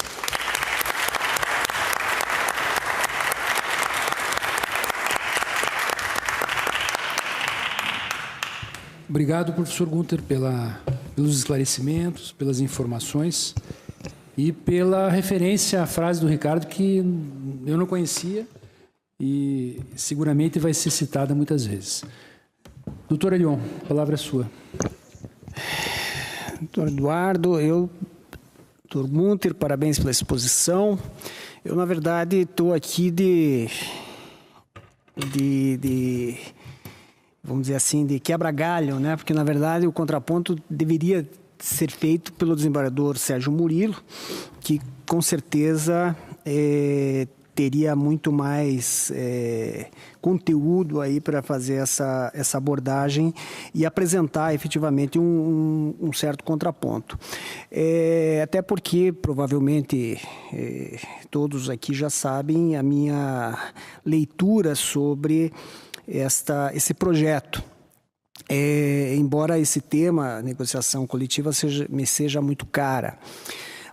Obrigado, professor Gunter, pelos esclarecimentos, pelas informações e pela referência à frase do Ricardo, que eu não conhecia e seguramente vai ser citada muitas vezes. Doutor Arion, a palavra é sua. Doutor Eduardo, doutor Gunter, parabéns pela exposição. Eu, na verdade, estou aqui vamos dizer assim, de quebra-galho, né? Porque, na verdade, o contraponto deveria ser feito pelo desembargador Sérgio Murilo, que, com certeza, teria muito mais conteúdo aí para fazer essa abordagem e apresentar, efetivamente, um certo contraponto. Até porque, provavelmente, todos aqui já sabem a minha leitura sobre esse projeto. Embora esse tema, negociação coletiva, me seja muito cara.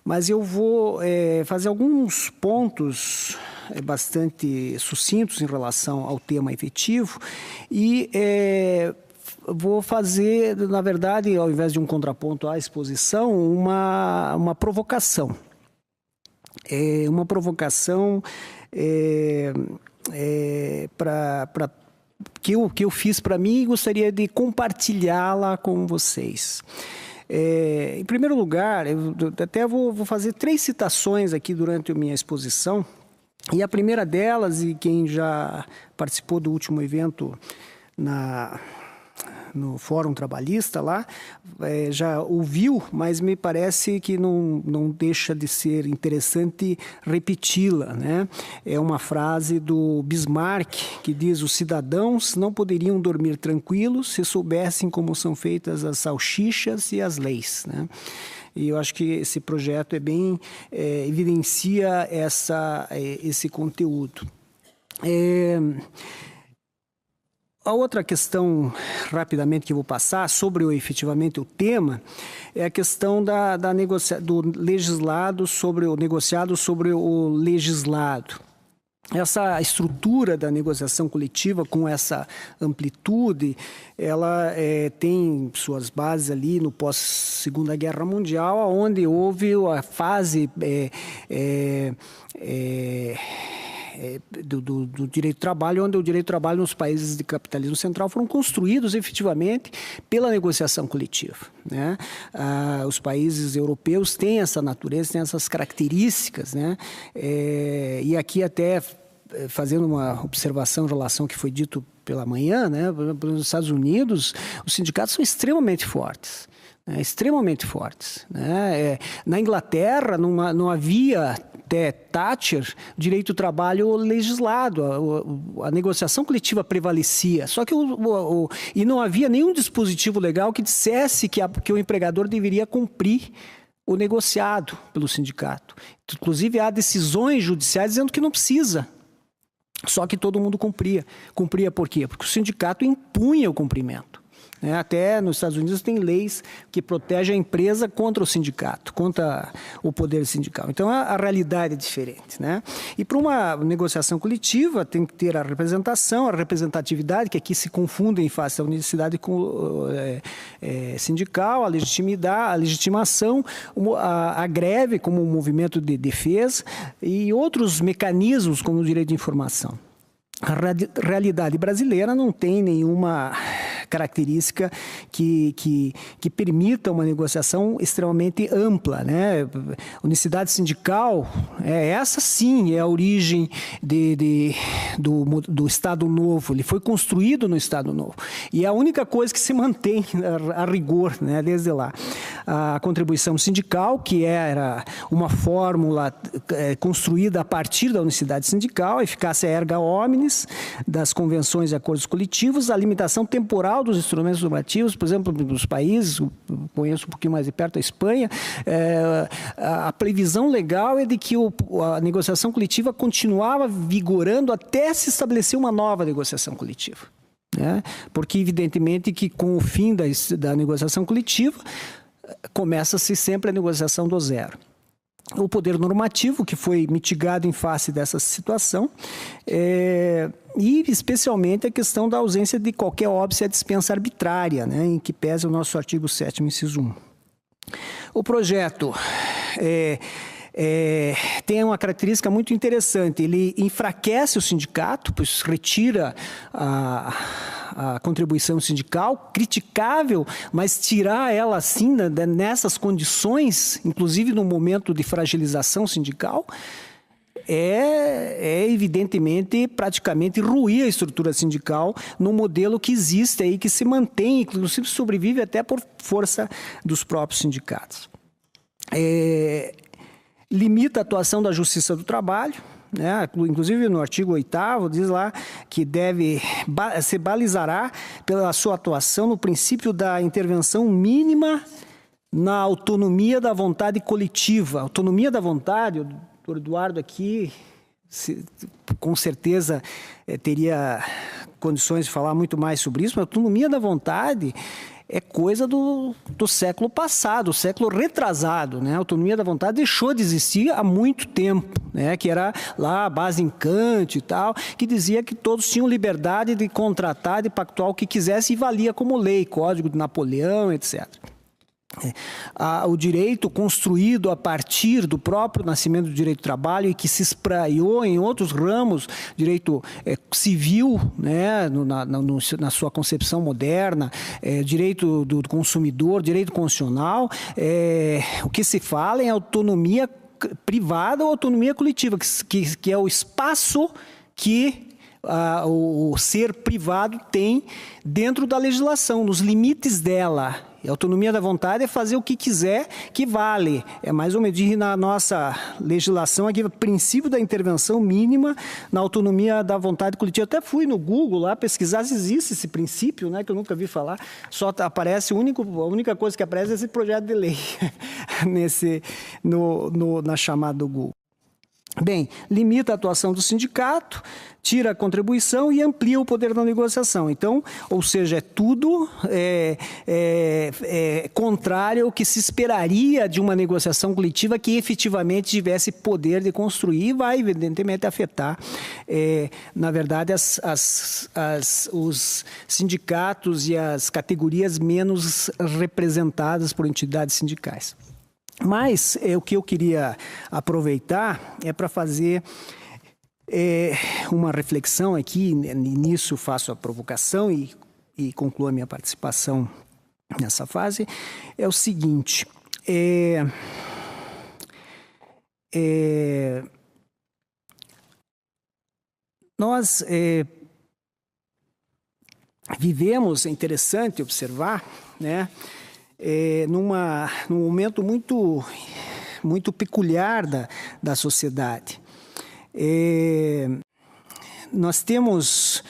Mas eu vou fazer alguns pontos bastante sucintos em relação ao tema efetivo e vou fazer, na verdade, ao invés de um contraponto à exposição, uma provocação. Uma provocação que eu fiz para mim e gostaria de compartilhá-la com vocês. Em primeiro lugar, eu até vou fazer 3 citações aqui durante a minha exposição, e a primeira delas, e quem já participou do último evento no Fórum Trabalhista lá, já ouviu, mas me parece que não deixa de ser interessante repeti-la, né? É uma frase do Bismarck que diz: os cidadãos não poderiam dormir tranquilos se soubessem como são feitas as salsichas e as leis, né? E eu acho que esse projeto evidencia esse conteúdo. A outra questão, rapidamente, que eu vou passar sobre efetivamente o tema, é a questão do legislado sobre o negociado sobre o legislado. essa estrutura da negociação coletiva com essa amplitude, ela tem suas bases ali no pós-Segunda Guerra Mundial, onde houve a fase do direito do trabalho, onde o direito do trabalho nos países de capitalismo central foram construídos efetivamente pela negociação coletiva, né? Os países europeus têm essa natureza, têm essas características, né? E aqui até fazendo uma observação em relação ao que foi dito pela manhã, né? Nos Estados Unidos, os sindicatos são extremamente fortes. Extremamente fortes, né? Na Inglaterra não havia até Thatcher direito do trabalho legislado, a negociação coletiva prevalecia, só que e não havia nenhum dispositivo legal que dissesse que o empregador deveria cumprir o negociado pelo sindicato. Inclusive há decisões judiciais dizendo que não precisa. Só que todo mundo cumpria. Cumpria por quê? Porque o sindicato impunha o cumprimento. Até nos Estados Unidos tem leis que protegem a empresa contra o sindicato, contra o poder sindical. Então, a realidade é diferente, né? E para uma negociação coletiva tem que ter a representação, a representatividade, que aqui se confundem em face da unicidade sindical, a legitimidade, a legitimação, a greve como um movimento de defesa e outros mecanismos como o direito de informação. A realidade brasileira não tem nenhuma característica que permita uma negociação extremamente ampla, né? Unicidade sindical, essa sim é a origem do Estado Novo. Ele foi construído no Estado Novo. E é a única coisa que se mantém a rigor, né, desde lá. A contribuição sindical, que era uma fórmula construída a partir da unicidade sindical, a eficácia erga omnes das convenções e acordos coletivos, a limitação temporal dos instrumentos normativos, por exemplo, dos países, conheço um pouquinho mais de perto a Espanha, a previsão legal é de que a negociação coletiva continuava vigorando até se estabelecer uma nova negociação coletiva, né? Porque, evidentemente, que com o fim da negociação coletiva, começa-se sempre a negociação do zero. O poder normativo, que foi mitigado em face dessa situação, e especialmente a questão da ausência de qualquer óbice à dispensa arbitrária, né, em que pese o nosso artigo 7º, inciso 1. O projeto tem uma característica muito interessante. Ele enfraquece o sindicato, pois retira a contribuição sindical, criticável, mas tirar ela assim, nessas condições, inclusive no momento de fragilização sindical, evidentemente praticamente ruir a estrutura sindical no modelo que existe aí, que se mantém, inclusive sobrevive até por força dos próprios sindicatos. Limita a atuação da Justiça do Trabalho, né? Inclusive no artigo 8º diz lá que se balizará pela sua atuação no princípio da intervenção mínima na autonomia da vontade coletiva. Autonomia da vontade, o doutor Eduardo aqui com certeza teria condições de falar muito mais sobre isso, mas a autonomia da vontade é coisa do século passado, século retrasado, né? A autonomia da vontade deixou de existir há muito tempo, né? Que era lá a base em Kant e tal, que dizia que todos tinham liberdade de contratar, de pactuar o que quisesse e valia como lei, Código de Napoleão, etc. O direito construído a partir do próprio nascimento do direito do trabalho e que se espraiou em outros ramos, direito civil, né, na sua concepção moderna, direito do consumidor, direito constitucional, o que se fala em autonomia privada ou autonomia coletiva, que é o espaço que o ser privado tem dentro da legislação, nos limites dela. E a autonomia da vontade é fazer o que quiser, que vale. É mais ou menos na nossa legislação aqui, o princípio da intervenção mínima na autonomia da vontade coletiva. Eu até fui no Google lá pesquisar se existe esse princípio, né, que eu nunca vi falar. Só aparece, a única coisa que aparece é esse projeto de lei na chamada do Google. Bem, limita a atuação do sindicato, tira a contribuição e amplia o poder da negociação. Então, ou seja, é tudo contrário ao que se esperaria de uma negociação coletiva que efetivamente tivesse poder de construir e vai, evidentemente, afetar, na verdade, os sindicatos e as categorias menos representadas por entidades sindicais. Mas o que eu queria aproveitar é para fazer uma reflexão aqui, nisso faço a provocação e concluo a minha participação nessa fase, é o seguinte, nós vivemos, é interessante observar, né, num momento muito peculiar da sociedade. Nós temos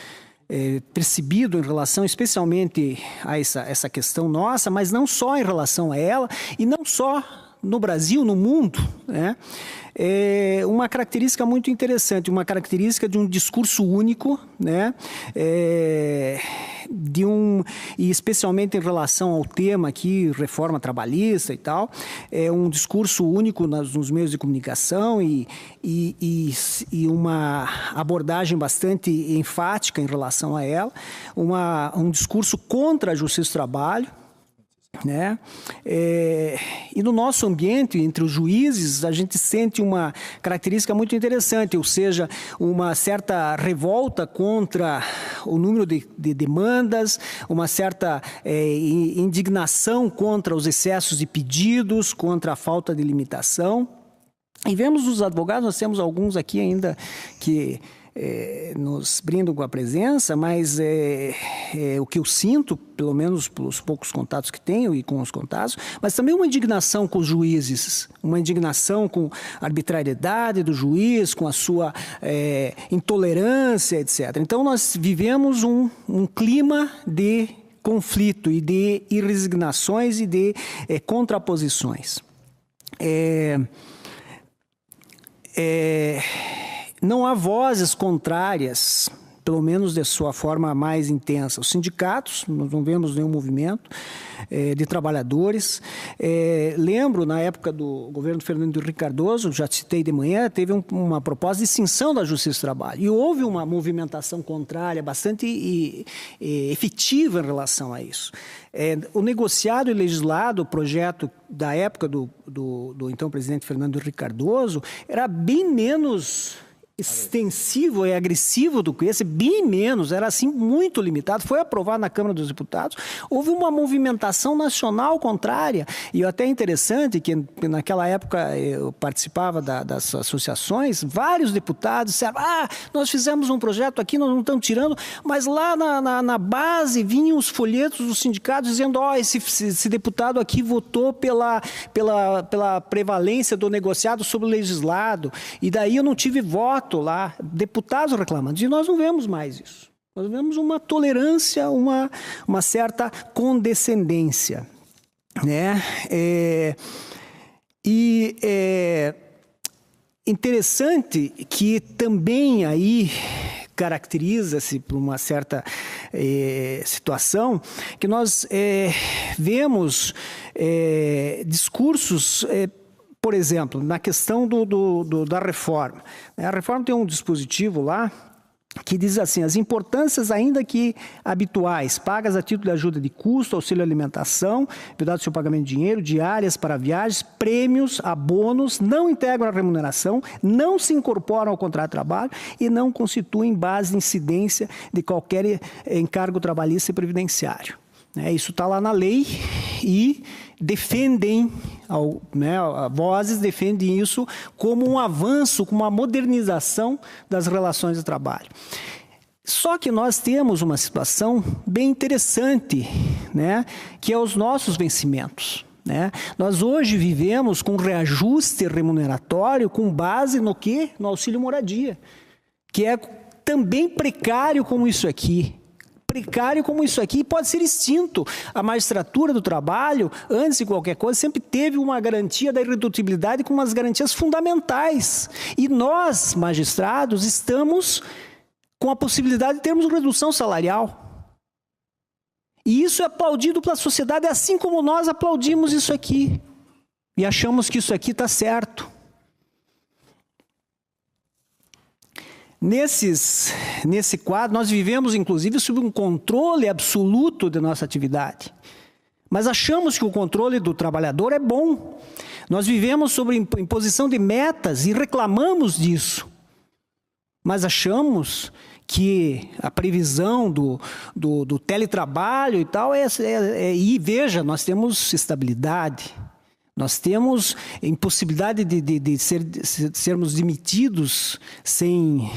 percebido em relação especialmente a essa questão nossa, mas não só em relação a ela, e não só no Brasil, no mundo, né? Uma característica muito interessante, uma característica de um discurso único, né? E especialmente em relação ao tema aqui, reforma trabalhista e tal, um discurso único nos meios de comunicação e uma abordagem bastante enfática em relação a ela, um discurso contra a justiça do trabalho, né? E no nosso ambiente, entre os juízes, a gente sente uma característica muito interessante, ou seja, uma certa revolta contra o número de demandas, uma certa indignação contra os excessos de pedidos, contra a falta de limitação. E vemos os advogados, nós temos alguns aqui ainda que nos brindam com a presença, mas o que eu sinto, pelo menos pelos poucos contatos que tenho e com os contatos, mas também uma indignação com os juízes, uma indignação com a arbitrariedade do juiz, com a sua intolerância, etc. Então, nós vivemos um clima de conflito e de irresignações e de contraposições. Não há vozes contrárias, pelo menos de sua forma mais intensa. Os sindicatos, nós não vemos nenhum movimento de trabalhadores. Lembro, na época do governo Fernando Henrique Cardoso, já citei de manhã, teve uma proposta de extinção da Justiça do Trabalho. E houve uma movimentação contrária bastante efetiva em relação a isso. O negociado e legislado, o projeto da época do então presidente Fernando Henrique Cardoso, era bem menos extensivo e agressivo do que esse, bem menos, era assim muito limitado, foi aprovado na Câmara dos Deputados, houve uma movimentação nacional contrária, e até interessante que naquela época eu participava das associações, vários deputados disseram, nós fizemos um projeto aqui, nós não estamos tirando, mas lá na base vinham os folhetos dos sindicatos dizendo, esse deputado aqui votou pela prevalência do negociado sobre o legislado, e daí eu não tive voto lá, deputados reclamando, e nós não vemos mais isso. Nós vemos uma tolerância, uma certa condescendência, né? Interessante que também aí caracteriza-se por uma certa situação que nós vemos discursos por exemplo, na questão da reforma. A reforma tem um dispositivo lá que diz assim, as importâncias ainda que habituais, pagas a título de ajuda de custo, auxílio alimentação, vedado do seu pagamento de dinheiro, diárias para viagens, prêmios, abonos, não integram a remuneração, não se incorporam ao contrato de trabalho e não constituem base de incidência de qualquer encargo trabalhista e previdenciário. Isso está lá na lei e defendem, vozes defendem isso como um avanço, como uma modernização das relações de trabalho. Só que nós temos uma situação bem interessante, né, que é os nossos vencimentos. Nós hoje vivemos com reajuste remuneratório com base no quê? No auxílio moradia, que é também precário como isso aqui. precário como isso aqui pode ser extinto. A magistratura do trabalho, antes de qualquer coisa, sempre teve uma garantia da irredutibilidade com umas garantias fundamentais. E nós, magistrados, estamos com a possibilidade de termos redução salarial. E isso é aplaudido pela sociedade, assim como nós aplaudimos isso aqui. E achamos que isso aqui está certo. Nesse quadro, nós vivemos, inclusive, sob um controle absoluto de nossa atividade. Mas achamos que o controle do trabalhador é bom. Nós vivemos sob imposição de metas e reclamamos disso. Mas achamos que a previsão do teletrabalho e tal e veja, nós temos estabilidade. Nós temos impossibilidade de sermos demitidos sem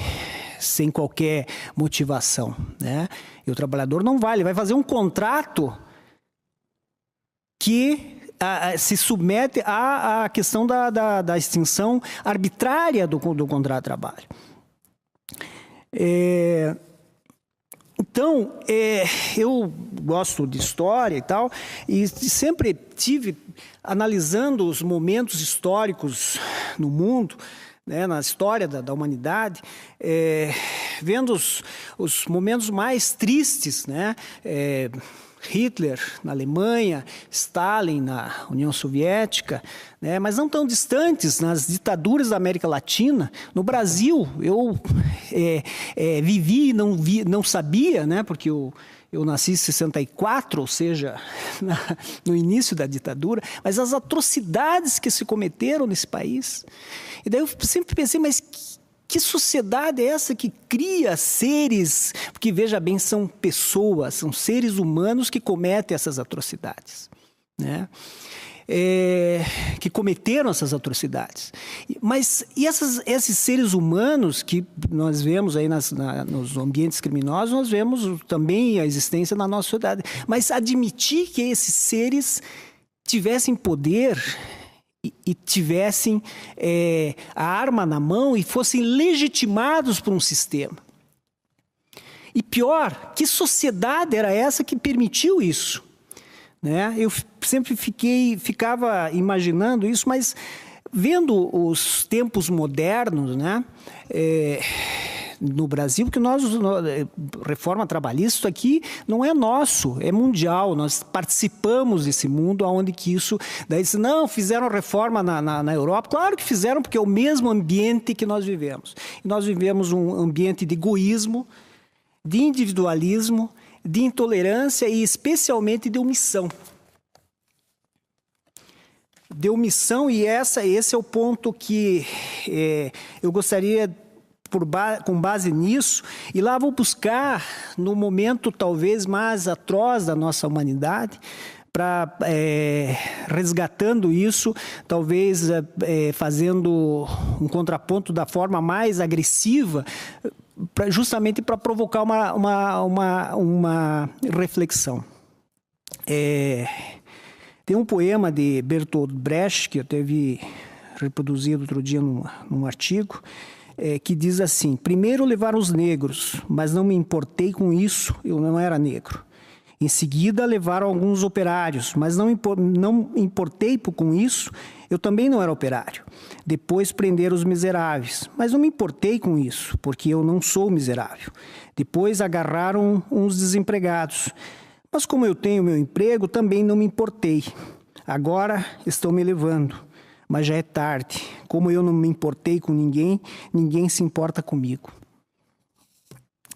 qualquer motivação, né? E o trabalhador não vai, ele vai fazer um contrato que se submete à questão da extinção arbitrária do contrato de trabalho. Então, eu gosto de história e tal, e sempre tive analisando os momentos históricos no mundo, né, na história da humanidade, vendo os momentos mais tristes, né, Hitler na Alemanha, Stalin na União Soviética, né, mas não tão distantes, nas ditaduras da América Latina. No Brasil, eu vivi e não sabia, né, porque eu nasci em 64, ou seja, no início da ditadura, mas as atrocidades que se cometeram nesse país. E daí eu sempre pensei, mas que sociedade é essa que cria seres, porque veja bem, são pessoas, são seres humanos que cometem essas atrocidades, né? Que cometeram essas atrocidades. Mas e esses seres humanos que nós vemos aí nos ambientes criminosos, nós vemos também a existência na nossa sociedade. Mas admitir que esses seres tivessem poder e tivessem a arma na mão e fossem legitimados por um sistema. E pior, que sociedade era essa que permitiu isso? Né? Eu sempre ficava imaginando isso, mas vendo os tempos modernos, né, no Brasil, porque reforma trabalhista, isso aqui não é nosso, é mundial, nós participamos desse mundo onde que isso, daí não, fizeram reforma na Europa, claro que fizeram, porque é o mesmo ambiente que nós vivemos. E nós vivemos um ambiente de egoísmo, de individualismo, de intolerância e especialmente de omissão. De omissão, e esse é o ponto que eu gostaria, com base nisso, e lá vou buscar, no momento talvez mais atroz da nossa humanidade, para resgatando isso, talvez fazendo um contraponto da forma mais agressiva, justamente para provocar uma reflexão. Tem um poema de Bertolt Brecht, que eu teve reproduzido outro dia num artigo, que diz assim: primeiro levaram os negros, mas não me importei com isso, eu não era negro. Em seguida levaram alguns operários, mas não importei com isso, eu também não era operário. Depois prenderam os miseráveis, mas não me importei com isso, porque eu não sou miserável. Depois agarraram uns desempregados, mas como eu tenho meu emprego, também não me importei. Agora estão me levando, mas já é tarde. Como eu não me importei com ninguém, ninguém se importa comigo.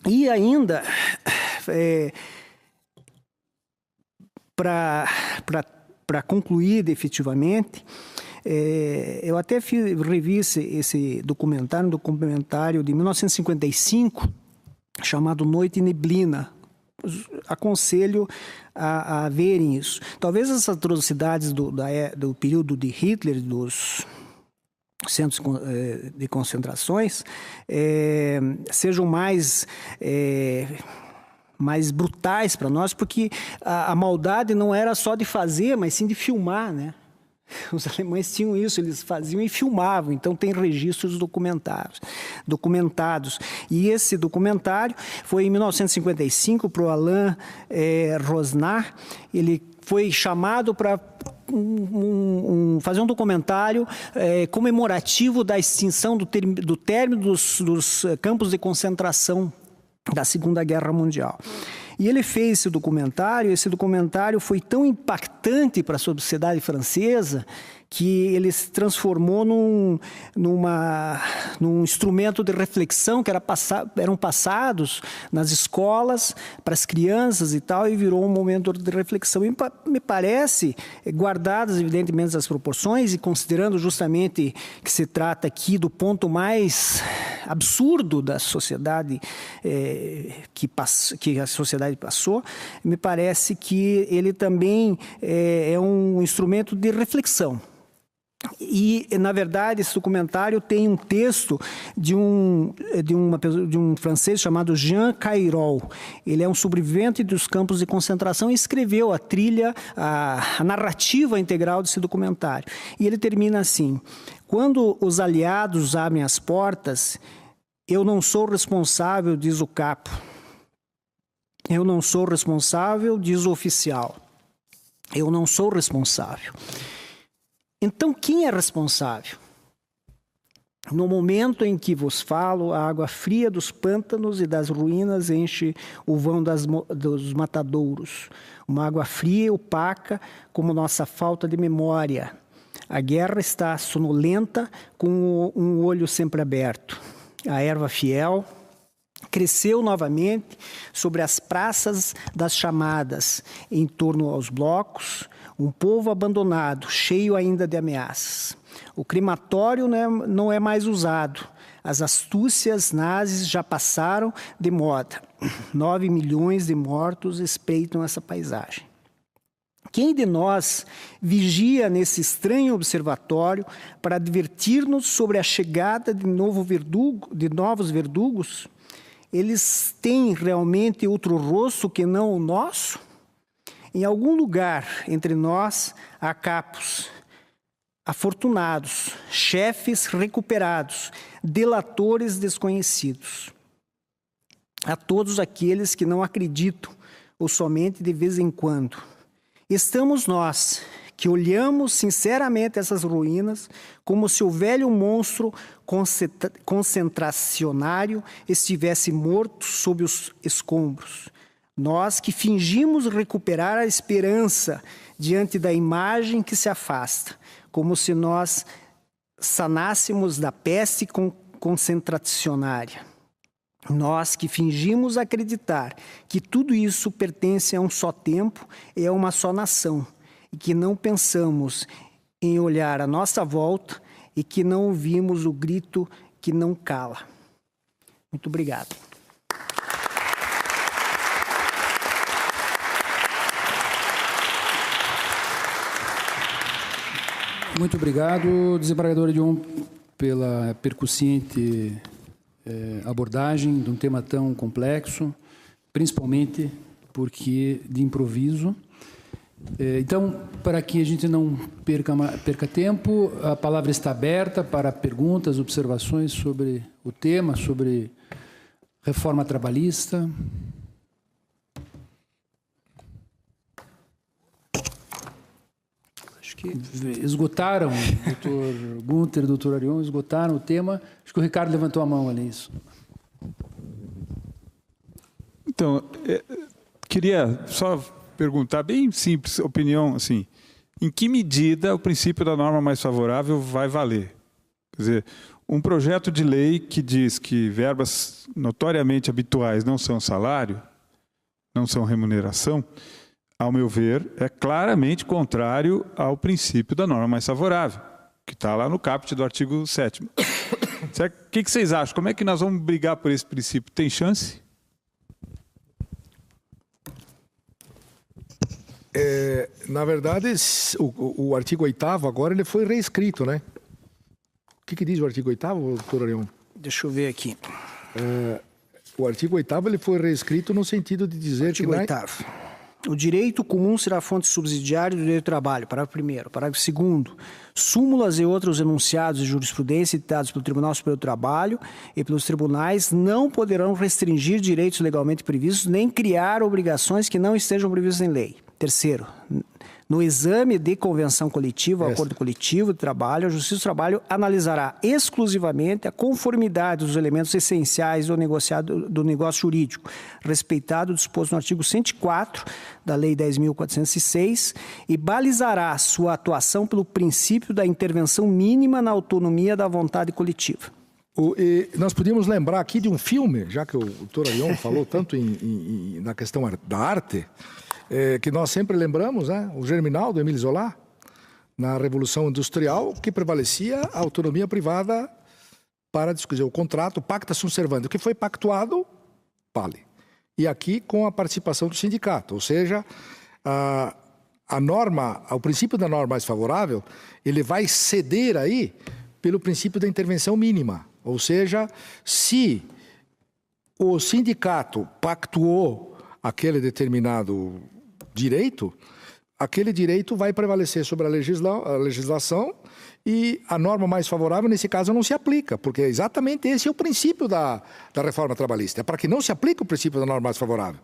E ainda, para concluir efetivamente, eu até revi esse documentário, um documentário de 1955, chamado Noite e Neblina. Aconselho a verem isso. Talvez as atrocidades do período de Hitler, dos centros de concentrações, sejam mais brutais para nós, porque a maldade não era só de fazer, mas sim de filmar, né? Os alemães tinham isso, eles faziam e filmavam, então tem registros documentados. E esse documentário foi em 1955 para o Alain Rosnar. Ele foi chamado para fazer um documentário comemorativo da extinção do término dos campos de concentração da Segunda Guerra Mundial. E ele fez esse documentário foi tão impactante para a sociedade francesa que ele se transformou num instrumento de reflexão que eram passados nas escolas para as crianças e tal, e virou um momento de reflexão. E me parece, guardadas evidentemente as proporções e considerando justamente que se trata aqui do ponto mais absurdo da sociedade que a sociedade passou, me parece que ele também é um instrumento de reflexão. E, na verdade, esse documentário tem um texto de um francês chamado Jean Cayrol. Ele é um sobrevivente dos campos de concentração e escreveu a narrativa integral desse documentário. E ele termina assim: quando os aliados abrem as portas, eu não sou responsável, diz o capo. Eu não sou responsável, diz o oficial. Eu não sou responsável. Então, quem é responsável? No momento em que vos falo, a água fria dos pântanos e das ruínas enche o vão dos matadouros. Uma água fria e opaca como nossa falta de memória. A guerra está sonolenta com um olho sempre aberto. A erva fiel cresceu novamente sobre as praças das chamadas, em torno aos blocos, um povo abandonado, cheio ainda de ameaças. O crematório não é mais usado. As astúcias nazis já passaram de moda. 9 milhões de mortos espreitam essa paisagem. Quem de nós vigia nesse estranho observatório para advertir-nos sobre a chegada de novos verdugos? Eles têm realmente outro rosto que não o nosso? Em algum lugar entre nós há capos, afortunados, chefes recuperados, delatores desconhecidos. A todos aqueles que não acreditam, ou somente de vez em quando. Estamos nós, que olhamos sinceramente essas ruínas, como se o velho monstro concentracionário estivesse morto sob os escombros. Nós que fingimos recuperar a esperança diante da imagem que se afasta, como se nós sanássemos da peste concentracionária. Nós que fingimos acreditar que tudo isso pertence a um só tempo e a uma só nação, e que não pensamos em olhar à nossa volta e que não ouvimos o grito que não cala. Muito obrigado. Muito obrigado, desembargador Edion, pela percussiente abordagem de um tema tão complexo, principalmente porque de improviso. Então, para que a gente não perca tempo, a palavra está aberta para perguntas, observações sobre o tema, sobre reforma trabalhista. Acho que esgotaram, doutor Gunther, doutor Arion, esgotaram o tema. Acho que o Ricardo levantou a mão ali, isso. Então, queria só perguntar, bem simples, opinião, assim, em que medida o princípio da norma mais favorável vai valer? Quer dizer, um projeto de lei que diz que verbas notoriamente habituais não são salário, não são remuneração, ao meu ver, é claramente contrário ao princípio da norma mais favorável, que está lá no caput do artigo 7º. O que vocês acham? Como é que nós vamos brigar por esse princípio? Tem chance? Na verdade, o artigo 8º agora ele foi reescrito, né? O que diz o artigo 8º, doutor Arion? Deixa eu ver aqui. O artigo 8º ele foi reescrito no sentido de dizer artigo que... 8º. O direito comum será fonte subsidiária do direito do trabalho. Parágrafo 1º. Parágrafo 2º. Súmulas e outros enunciados de jurisprudência ditados pelo Tribunal Superior do Trabalho e pelos tribunais não poderão restringir direitos legalmente previstos nem criar obrigações que não estejam previstas em lei. Terceiro, no exame de convenção coletiva ou acordo coletivo de trabalho, a Justiça do Trabalho analisará exclusivamente a conformidade dos elementos essenciais do negócio jurídico, respeitado o disposto no artigo 104 da Lei 10.406, e balizará sua atuação pelo princípio da intervenção mínima na autonomia da vontade coletiva. Nós podíamos lembrar aqui de um filme, já que o doutor Arion falou tanto na questão da arte, que nós sempre lembramos, né? O Germinal, do Émile Zola, na Revolução Industrial, que prevalecia a autonomia privada para discutir o contrato, pacta sunt servanda, o que foi pactuado, vale. E aqui com a participação do sindicato, ou seja, o princípio da norma mais favorável, ele vai ceder aí pelo princípio da intervenção mínima, ou seja, se o sindicato pactuou aquele determinado direito, aquele direito vai prevalecer sobre a legislação e a norma mais favorável, nesse caso, não se aplica, porque exatamente esse é o princípio da reforma trabalhista. É para que não se aplique o princípio da norma mais favorável.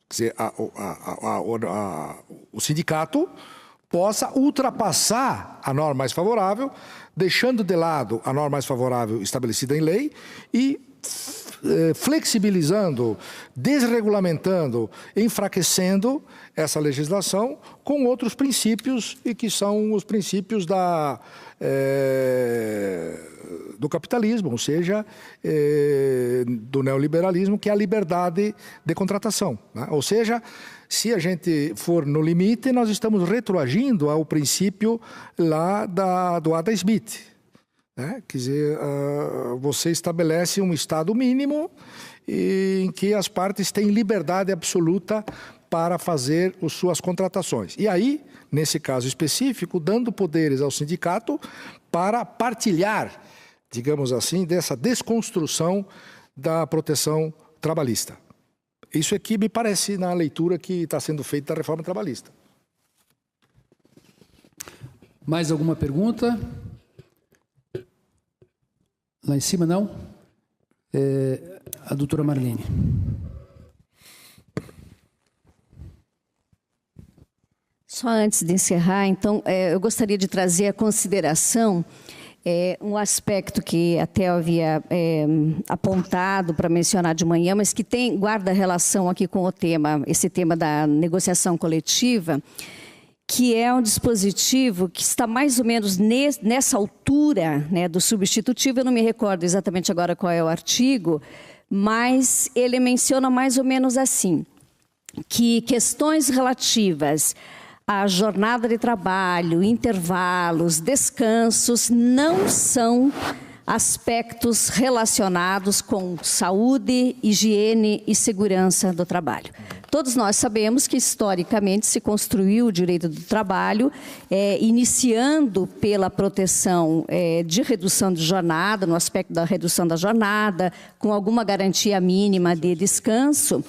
Quer dizer, o sindicato possa ultrapassar a norma mais favorável, deixando de lado a norma mais favorável estabelecida em lei e flexibilizando, desregulamentando, enfraquecendo essa legislação com outros princípios, e que são os princípios do capitalismo, ou seja, do neoliberalismo, que é a liberdade de contratação, né? Ou seja, se a gente for no limite, nós estamos retroagindo ao princípio lá do Adam Smith. Quer dizer, você estabelece um estado mínimo em que as partes têm liberdade absoluta para fazer as suas contratações. E aí, nesse caso específico, dando poderes ao sindicato para partilhar, digamos assim, dessa desconstrução da proteção trabalhista. Isso aqui me parece na leitura que está sendo feita da reforma trabalhista. Mais alguma pergunta? Lá em cima, não? A doutora Marlene. Só antes de encerrar, então, eu gostaria de trazer a consideração um aspecto que até eu havia apontado para mencionar de manhã, mas que guarda relação aqui com esse tema da negociação coletiva, que é um dispositivo que está mais ou menos nessa altura, né, do substitutivo. Eu não me recordo exatamente agora qual é o artigo, mas ele menciona mais ou menos assim, que questões relativas à jornada de trabalho, intervalos, descansos, não são aspectos relacionados com saúde, higiene e segurança do trabalho. Todos nós sabemos que, historicamente, se construiu o direito do trabalho, iniciando pela proteção de redução de jornada, no aspecto da redução da jornada, com alguma garantia mínima de descanso,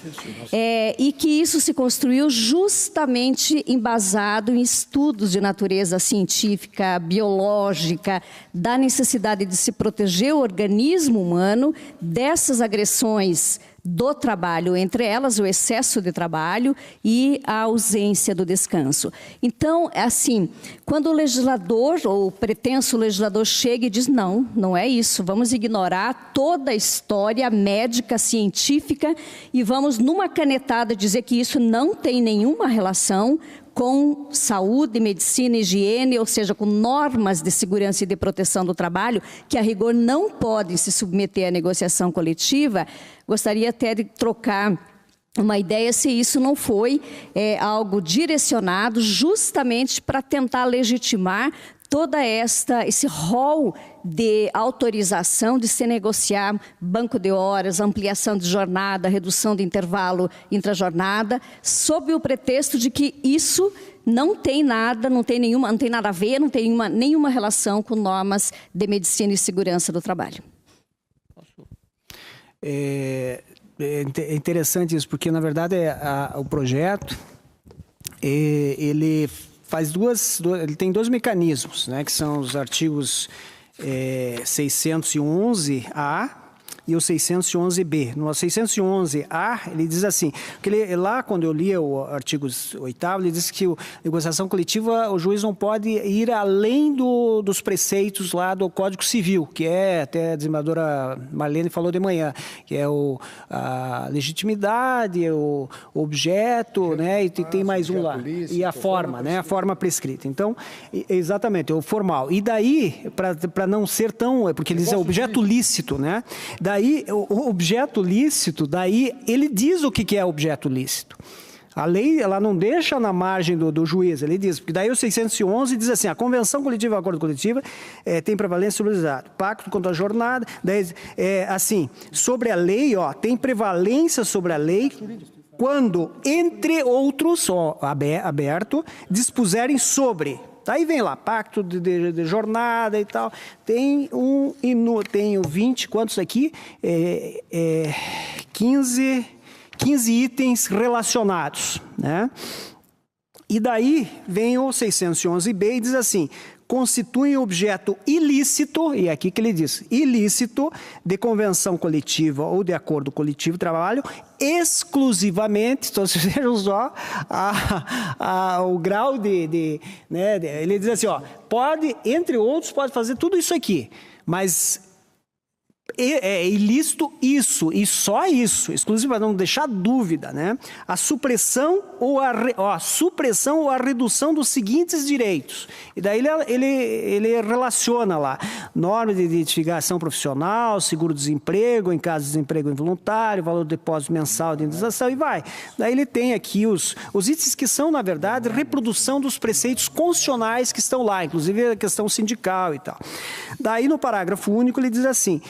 e que isso se construiu justamente embasado em estudos de natureza científica, biológica, da necessidade de se proteger o organismo humano dessas agressões do trabalho, entre elas o excesso de trabalho e a ausência do descanso. Então, assim, quando o legislador ou o pretenso legislador chega e diz não, não é isso, vamos ignorar toda a história médica, científica e vamos numa canetada dizer que isso não tem nenhuma relação com saúde, medicina, higiene, ou seja, com normas de segurança e de proteção do trabalho, que a rigor não podem se submeter à negociação coletiva, gostaria até de trocar uma ideia se isso não foi algo direcionado justamente para tentar legitimar toda esse rol de autorização de se negociar banco de horas, ampliação de jornada, redução de intervalo intrajornada, sob o pretexto de que isso não tem nada, não tem nada a ver, não tem nenhuma relação com normas de medicina e segurança do trabalho. É interessante isso, porque, na verdade, o projeto ele faz ele tem dois mecanismos, né, que são os artigos 611-A e o 611-B. No 611-A, ele diz assim, porque lá quando eu li o artigo 8º, ele diz que a negociação coletiva, o juiz não pode ir além dos preceitos lá do Código Civil, que até a desembargadora Marlene falou de manhã, que é a legitimidade, o objeto, né, e tem mais um lá, e a forma, né, a forma prescrita. Então, exatamente, o formal. E daí, para não ser tão, porque ele diz objeto lícito, né, daí o objeto lícito, daí ele diz o que é objeto lícito. A lei, ela não deixa na margem do juiz, ele diz, porque daí o 611 diz assim, a convenção coletiva e o acordo coletivo tem prevalência sobre o legisado, pacto contra a jornada, daí, assim, sobre a lei, tem prevalência sobre a lei quando, entre outros, aberto, dispuserem sobre... Aí vem lá, pacto de jornada e tal. Tem 20, quantos aqui? 15 itens relacionados, né? E daí vem o 611-B e diz assim, constituem objeto ilícito, e é aqui que ele diz, ilícito de convenção coletiva ou de acordo coletivo de trabalho, exclusivamente, então vejam só o grau né, ele diz assim, pode, entre outros, pode fazer tudo isso aqui, mas é ilícito isso, e só isso, exclusivo, para não deixar dúvida, né? A supressão ou a redução dos seguintes direitos. E daí ele relaciona lá, norma de identificação profissional, seguro-desemprego, em caso de desemprego involuntário, valor do depósito mensal de indenização, e vai. Daí ele tem aqui os itens que são, na verdade, reprodução dos preceitos constitucionais que estão lá, inclusive a questão sindical e tal. Daí, no parágrafo único, ele diz assim...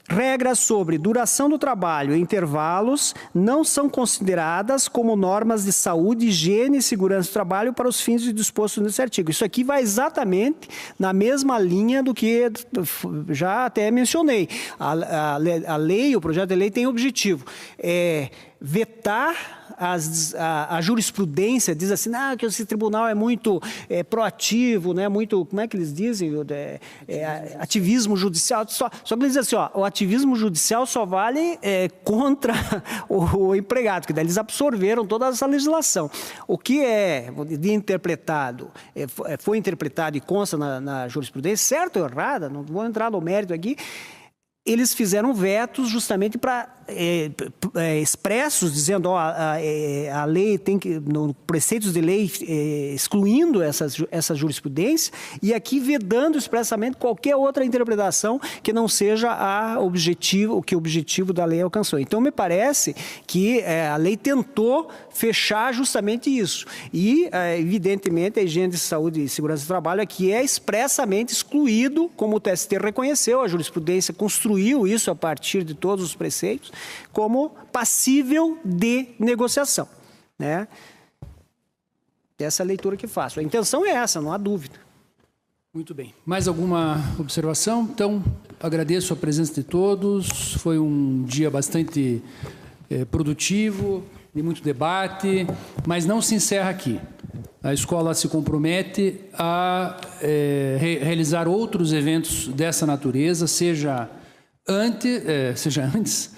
regras sobre duração do trabalho e intervalos não são consideradas como normas de saúde, higiene e segurança do trabalho para os fins dispostos nesse artigo. Isso aqui vai exatamente na mesma linha do que já até mencionei. A lei, o projeto de lei tem objetivo, vetar a jurisprudência, diz assim, que esse tribunal é muito proativo, né? Muito, como é que eles dizem? Ativismo judicial. Só que eles dizem assim, o ativismo judicial só vale contra o empregado, que daí eles absorveram toda essa legislação. O que foi interpretado e consta na jurisprudência, certo ou errada, não vou entrar no mérito aqui, eles fizeram vetos justamente para expressos, dizendo a lei tem que, no preceitos de lei, excluindo essa jurisprudência, e aqui vedando expressamente qualquer outra interpretação que não seja o que o objetivo da lei alcançou. Então, me parece que a lei tentou fechar justamente isso. E, evidentemente, a higiene de saúde e segurança do trabalho aqui é expressamente excluído, como o TST reconheceu, a jurisprudência construiu isso a partir de todos os preceitos, como passível de negociação, né? Essa é a leitura que faço. A intenção é essa, não há dúvida. Muito bem. Mais alguma observação? Então, agradeço a presença de todos. Foi um dia bastante produtivo, de muito debate, mas não se encerra aqui. A escola se compromete a realizar outros eventos dessa natureza, seja antes,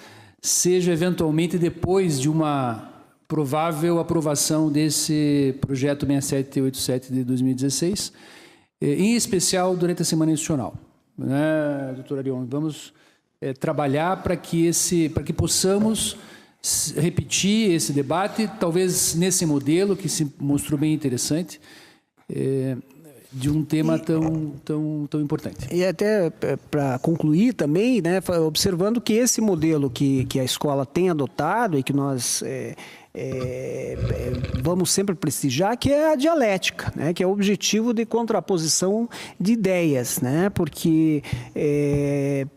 seja eventualmente depois de uma provável aprovação desse projeto 6787 de 2016, em especial durante a Semana Institucional. Né, doutor Arion? Vamos trabalhar para que possamos repetir esse debate, talvez nesse modelo que se mostrou bem interessante, de um tema tão importante. E até para concluir também, né, observando que esse modelo que a escola tem adotado e que nós vamos sempre prestigiar, que é a dialética, né, que é o objetivo de contraposição de ideias, né, porque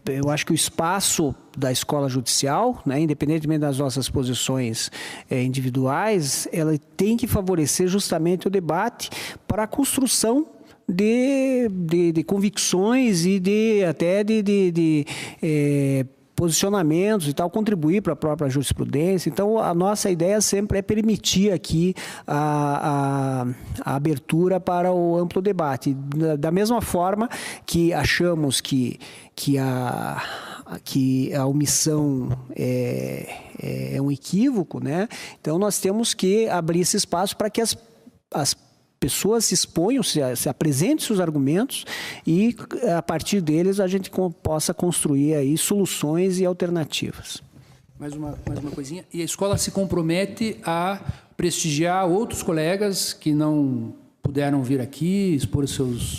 eu acho que o espaço da escola judicial, né, independentemente das nossas posições individuais, ela tem que favorecer justamente o debate para a construção de convicções e até de posicionamentos e tal, contribuir para a própria jurisprudência. Então, a nossa ideia sempre é permitir aqui a abertura para o amplo debate. Da mesma forma que achamos que a omissão é um equívoco, né? Então, nós temos que abrir esse espaço para que as pessoas se exponham, se apresentem seus argumentos e, a partir deles, a gente possa construir aí soluções e alternativas. Mais uma coisinha. E a escola se compromete a prestigiar outros colegas que não puderam vir aqui, expor os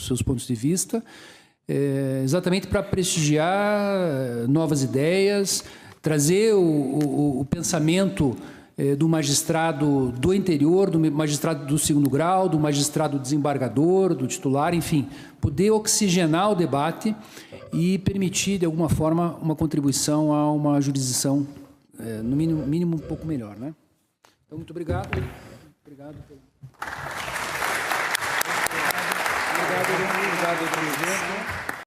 seus pontos de vista, exatamente para prestigiar novas ideias, trazer o pensamento do magistrado do interior, do magistrado do segundo grau, do magistrado desembargador, do titular, enfim, poder oxigenar o debate e permitir, de alguma forma, uma contribuição a uma jurisdição, no mínimo, um pouco melhor, né? Então, muito obrigado. Obrigado pelo evento.